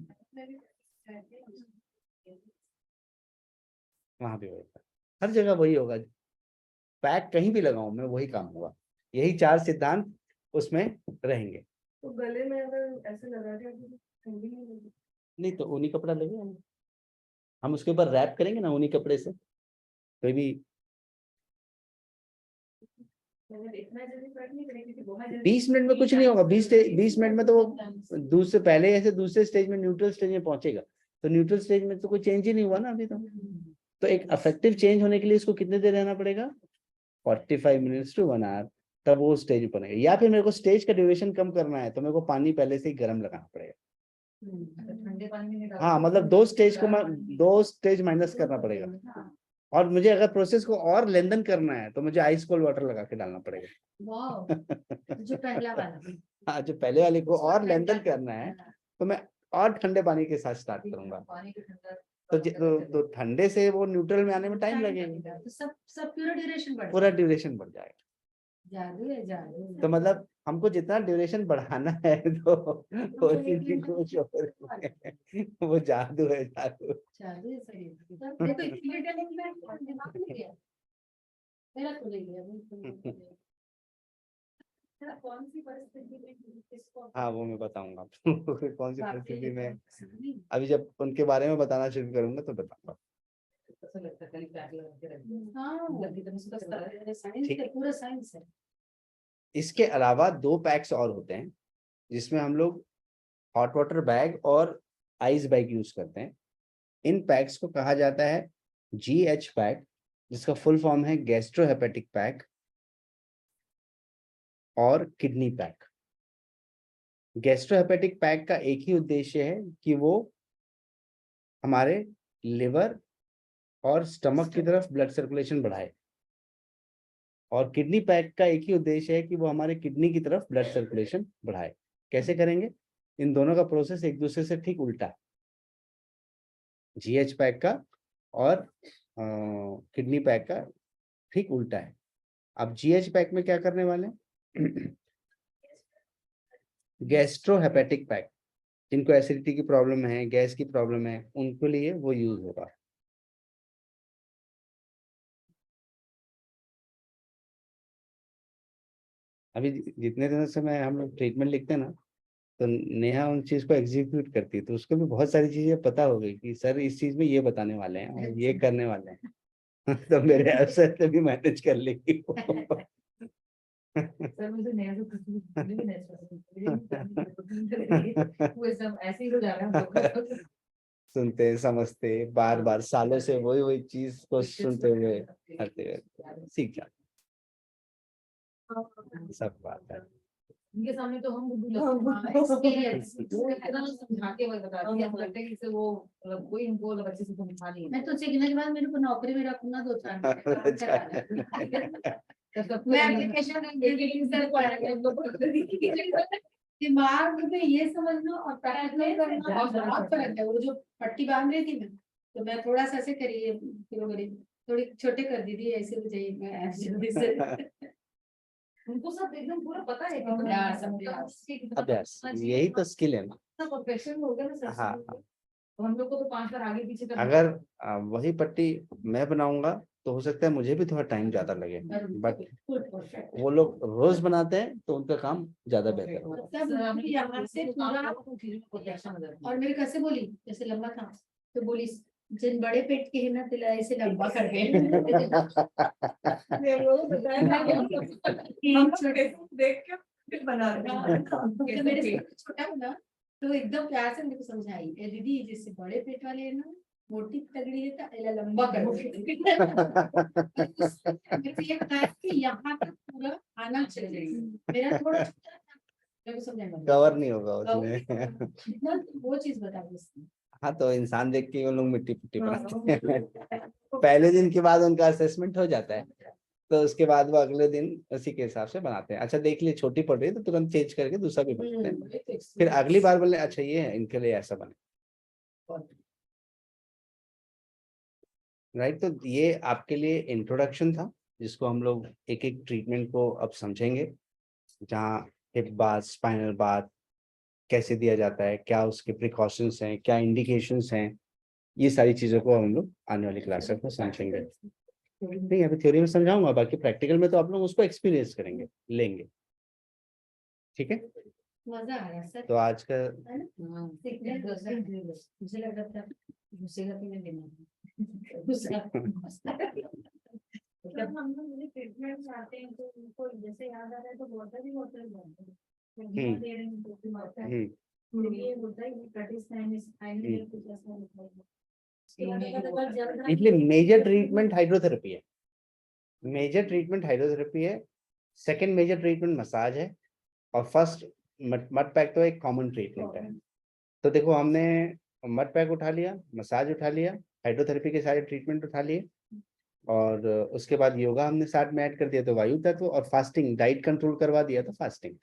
वहां भी होगा, हर जगह वही होगा, पैक कहीं भी लगाऊं मैं वही काम होगा, यही 4 सिद्धांत उसमें रहेंगे। तो गले में अगर ऐसे लगा दिया तो ठंडी नहीं लगेगी? नहीं तो ऊनी कपड़ा लगेगा, हम उसके ऊपर रैप करेंगे ना ऊनी कपड़े से, कोई भी इतना जल्दी फर्क नहीं पड़ेगा क्योंकि बहुत जल्दी 20 मिनट में कुछ नहीं होगा। 20 मिनट में तो वो दूसरे पहले ऐसे दूसरे स्टेज में न्यूट्रल स्टेज में पहुंचेगा, तो न्यूट्रल स्टेज में तो कोई चेंज ही नहीं हुआ ना अभी तो एक अफेक्टिव चेंज होने के लिए इसको कितने देर रहना पड़ेगा, 45 मिनट्स टू 1 आवर, तब वो स्टेज बनेगा। या फिर मेरे को स्टेज का ड्यूरेशन कम करना है तो मेरे को पानी पहले से ही गर्म लगाना पड़ेगा। ठंडे पानी में हाँ मतलब 2 स्टेज माइनस करना पड़ेगा, और मुझे अगर प्रोसेस को और लेंथन करना है तो मुझे आइस कोल्ड वाटर लगा के डालना पड़ेगा। जो पहला वाला, हाँ जो पहले वाले को और लेंथन करना है तो मैं और ठंडे पानी के साथ स्टार्ट करूंगा, तो ठंडे से वो न्यूट्रल में आने में टाइम लगेगा, तो सब पूरा ड्यूरेशन बढ़ पूरा ड्यूरेशन बढ़ जाएगा। जादू है, जादू। तो मतलब हमको जितना ड्यूरेशन बढ़ाना है तो वो जादू है, जादू। जादू है सही। देखो इसीलिए टैलेंट में दिमाग नहीं गया, मेरा तो नहीं गया। कौन सी परिस्थिति में किसको, हाँ वो मैं बताऊंगा आपको कौन सी परिस्थिति में, अभी जब उनके बारे में बताना शुरू करूंगा तो बताऊंगा। पूरा साइंस है। इसके अलावा 2 पैक्स और होते हैं जिसमें हम लोग हॉट वाटर बैग और आइस बैग यूज करते हैं। इन पैक्स को कहा जाता है GH पैक, जिसका फुल फॉर्म है गैस्ट्रोहेपेटिक पैक और किडनी पैक। गैस्ट्रोहेपेटिक पैक का एक ही उद्देश्य है कि वो हमारे लिवर और स्टमक की तरफ ब्लड सर्कुलेशन बढ़ाए, और किडनी पैक का एक ही उद्देश्य है कि वो हमारे किडनी की तरफ ब्लड सर्कुलेशन बढ़ाए। कैसे करेंगे, इन दोनों का प्रोसेस एक दूसरे से ठीक उल्टा है, GH पैक का और किडनी पैक का ठीक उल्टा है। अब GH पैक में क्या करने वाले हैं गैस्ट्रोहेपेटिक पैक, जिनको एसिडिटी की प्रॉब्लम है, गैस की प्रॉब्लम है, उनके लिए वो यूज होगा। अभी जितने दिनों से मैं हम लोग ट्रीटमेंट लिखते हैं ना, तो नेहा उन चीज को एग्जीक्यूट करती है, तो उसको भी बहुत सारी चीजें पता हो गई कि सर इस चीज में ये बताने वाले हैं और ये करने वाले हैं तो मेरे अफसर से भी मैनेज कर लेगी सर मुझे नया तो कुछ भी वो सब ऐसे ही हो जा रहा है। सुनते समझते बार बार सालों से वही चीज को सुनते हुए करते हुए सीख जाते, सब बात है। इनके सामने तो हम बुद्धू लगते हैं। एक्सपीरियंस वो इतना समझा के वो बता दिया लगता है कि से वो मतलब कोई इनको मतलब अच्छे से समझा नहीं है। मैं तो सीखने के बाद मेरे को नौकरी में रखना 2-4 मैं एप्लीकेशन दिमाग में ये समझना और प्रैक्टिकल करना बहुत फर्क है। वो जो पट्टी बांध रही थी मैं, तो मैं थोड़ा सा ऐसे करिए थोड़ी छोटे कर दी थी, ऐसे हो जाइए मैं जल्दी से। उनको सब एकदम पूरा पता है अभ्यास, यही तो स्किल है ना। प्रोफेशन हो गया ना। हाँ, तो हम लोग को तो 5 बार आगे पीछे करना अगर वही पट्टी मैं बनाऊंगा तो हो सकता है मुझे भी थोड़ा टाइम ज्यादा लगे, बट वो लोग रोज बनाते हैं तो उनका काम ज्यादा बेहतर होगा। यहाँ से पूरा और मेरे कैसे बोली जैसे लंबा था तो बोली जिन बड़े पेट के है ना तिला ऐसे लंबा कर गए। देख के बना तो मेरे से छोटा बना तो एकदम प्यार से मेरे को समझाई दीदी जैसे बड़े पेट वाले है ना मोटी तगड़ी है तो ऐला लंबा कर ये कहा कि यहाँ तक पूरा आना चाहिए। मेरा थोड़ा छोटा था मेरे को समझाया कवर नहीं होगा उसमें। वो चीज बता दी। हाँ, तो इंसान देख के वो लोग मिट्टी पुट्टी बनाते हैं। पहले दिन के बाद उनका असेसमेंट हो जाता है, तो उसके बाद वो अगले दिन उसी के हिसाब से बनाते हैं। अच्छा देख लिए छोटी पड़ रही है तो तुरंत चेंज करके दूसरा भी बनाते हैं, फिर अगली बार बोले अच्छा ये है इनके लिए ऐसा बने। राइट, तो ये आपके लिए इंट्रोडक्शन था जिसको हम लोग एक एक ट्रीटमेंट को अब समझेंगे, जहाँ हिप बात, स्पाइनल बात कैसे दिया जाता है, क्या उसके प्रिकॉशंस हैं, क्या इंडिकेशंस हैं, ये सारी चीजों को हम लोग आने वाली क्लासेस में समझेंगे। नहीं अभी थ्योरी में समझाऊंगा, बाकी प्रैक्टिकल में तो आप लोग उसको एक्सपीरियंस करेंगे, लेंगे। ठीक है, मजा आया सर। तो आज का मुझे लग रहा था घुसेगा तो मैं देना जब हम लोग मुझे ट्रीटमेंट में आते हैं तो उनको जैसे याद आ रहा है तो वाटर भी वाटर बनते हैं दे रहे हैं तो होता है ये होता है कुछ ऐसा होता है। इसलिए मेजर ट्रीटमेंट हाइड्रोथेरेपी है, मेजर ट्रीटमेंट हाइड्रोथेरेपी है, सेकंड मेजर ट्रीटमेंट मसाज है, और फर्स्ट मड पैक तो एक कॉमन ट्रीटमेंट है। तो देखो हमने मड पैक उठा लिया, मसाज उठा लिया, हाइड्रोथेरेपी के सारे ट्रीटमेंट उठा लिए, और उसके बाद योगा हमने साथ में ऐड कर दिया तो वायु तत्व, और फास्टिंग डाइट कंट्रोल करवा दिया तो फास्टिंग।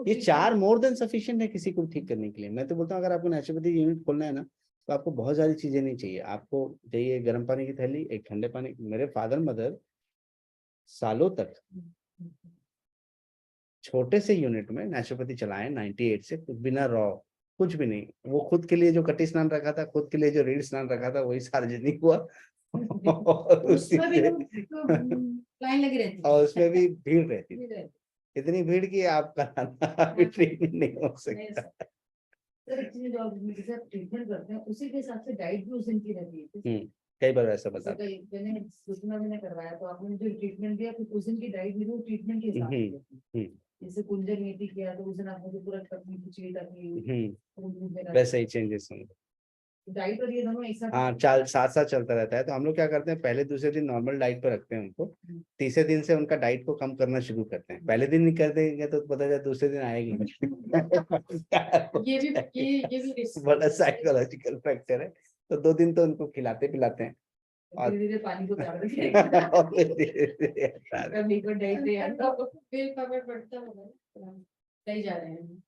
ये 4 मोर देन सफिशिएंट है किसी को ठीक करने के लिए। मैं तो बोलता हूँ अगर आपको नेचुरोपैथी यूनिट खोलना है ना तो आपको बहुत सारी चीजें नहीं चाहिए, आपको चाहिए गर्म पानी की थैली, एक ठंडे पानी। मेरे फादर मदर सालों तक छोटे से यूनिट में नेचुरोपैथी चलाए 98 से, कुछ बिना रॉ, कुछ भी नहीं। वो खुद के लिए जो कटी स्नान रखा था, खुद के लिए जो रीढ़ स्नान रखा था, वही सार्वजनिक हुआ। और लाइन लगी रहती और उसमें भी भीड़ रहती थी, इतनी भीड़ की आपका ट्रीटमेंट नहीं हो सकता। ट्रीटमेंट करते हैं उसी के हिसाब से डाइट भी उसी की रहती है। कई बार ऐसा बता मैंने सुषमा मैंने करवाया तो आपने जो ट्रीटमेंट दिया कुछ उस दिन की डाइट मिली वो ट्रीटमेंट के हिसाब से। जैसे कुंजर नीति किया तो उस दिन आपको पूरा तकलीफ खिचड़ी तकलीफ वैसे ही चेंजेस होंगे। डाइट और ये दोनों एक साथ हाँ, साथ साथ चलता रहता है। तो हम लोग क्या करते हैं, पहले दूसरे दिन नॉर्मल डाइट पर रखते हैं उनको, तीसरे दिन से उनका डाइट को कम करना शुरू करते हैं। पहले दिन नहीं कर देंगे तो पता चला दूसरे दिन आएगी। ये भी बड़ा साइकोलॉजिकल फैक्टर है। तो 2 दिन तो उनको खिलाते पिलाते हैं, और धीरे-धीरे पानी को डाल देंगे। धीरे-धीरे कभी को डाइट दे यार तो फिर खबर पड़ता होगा सही जा रहे हैं।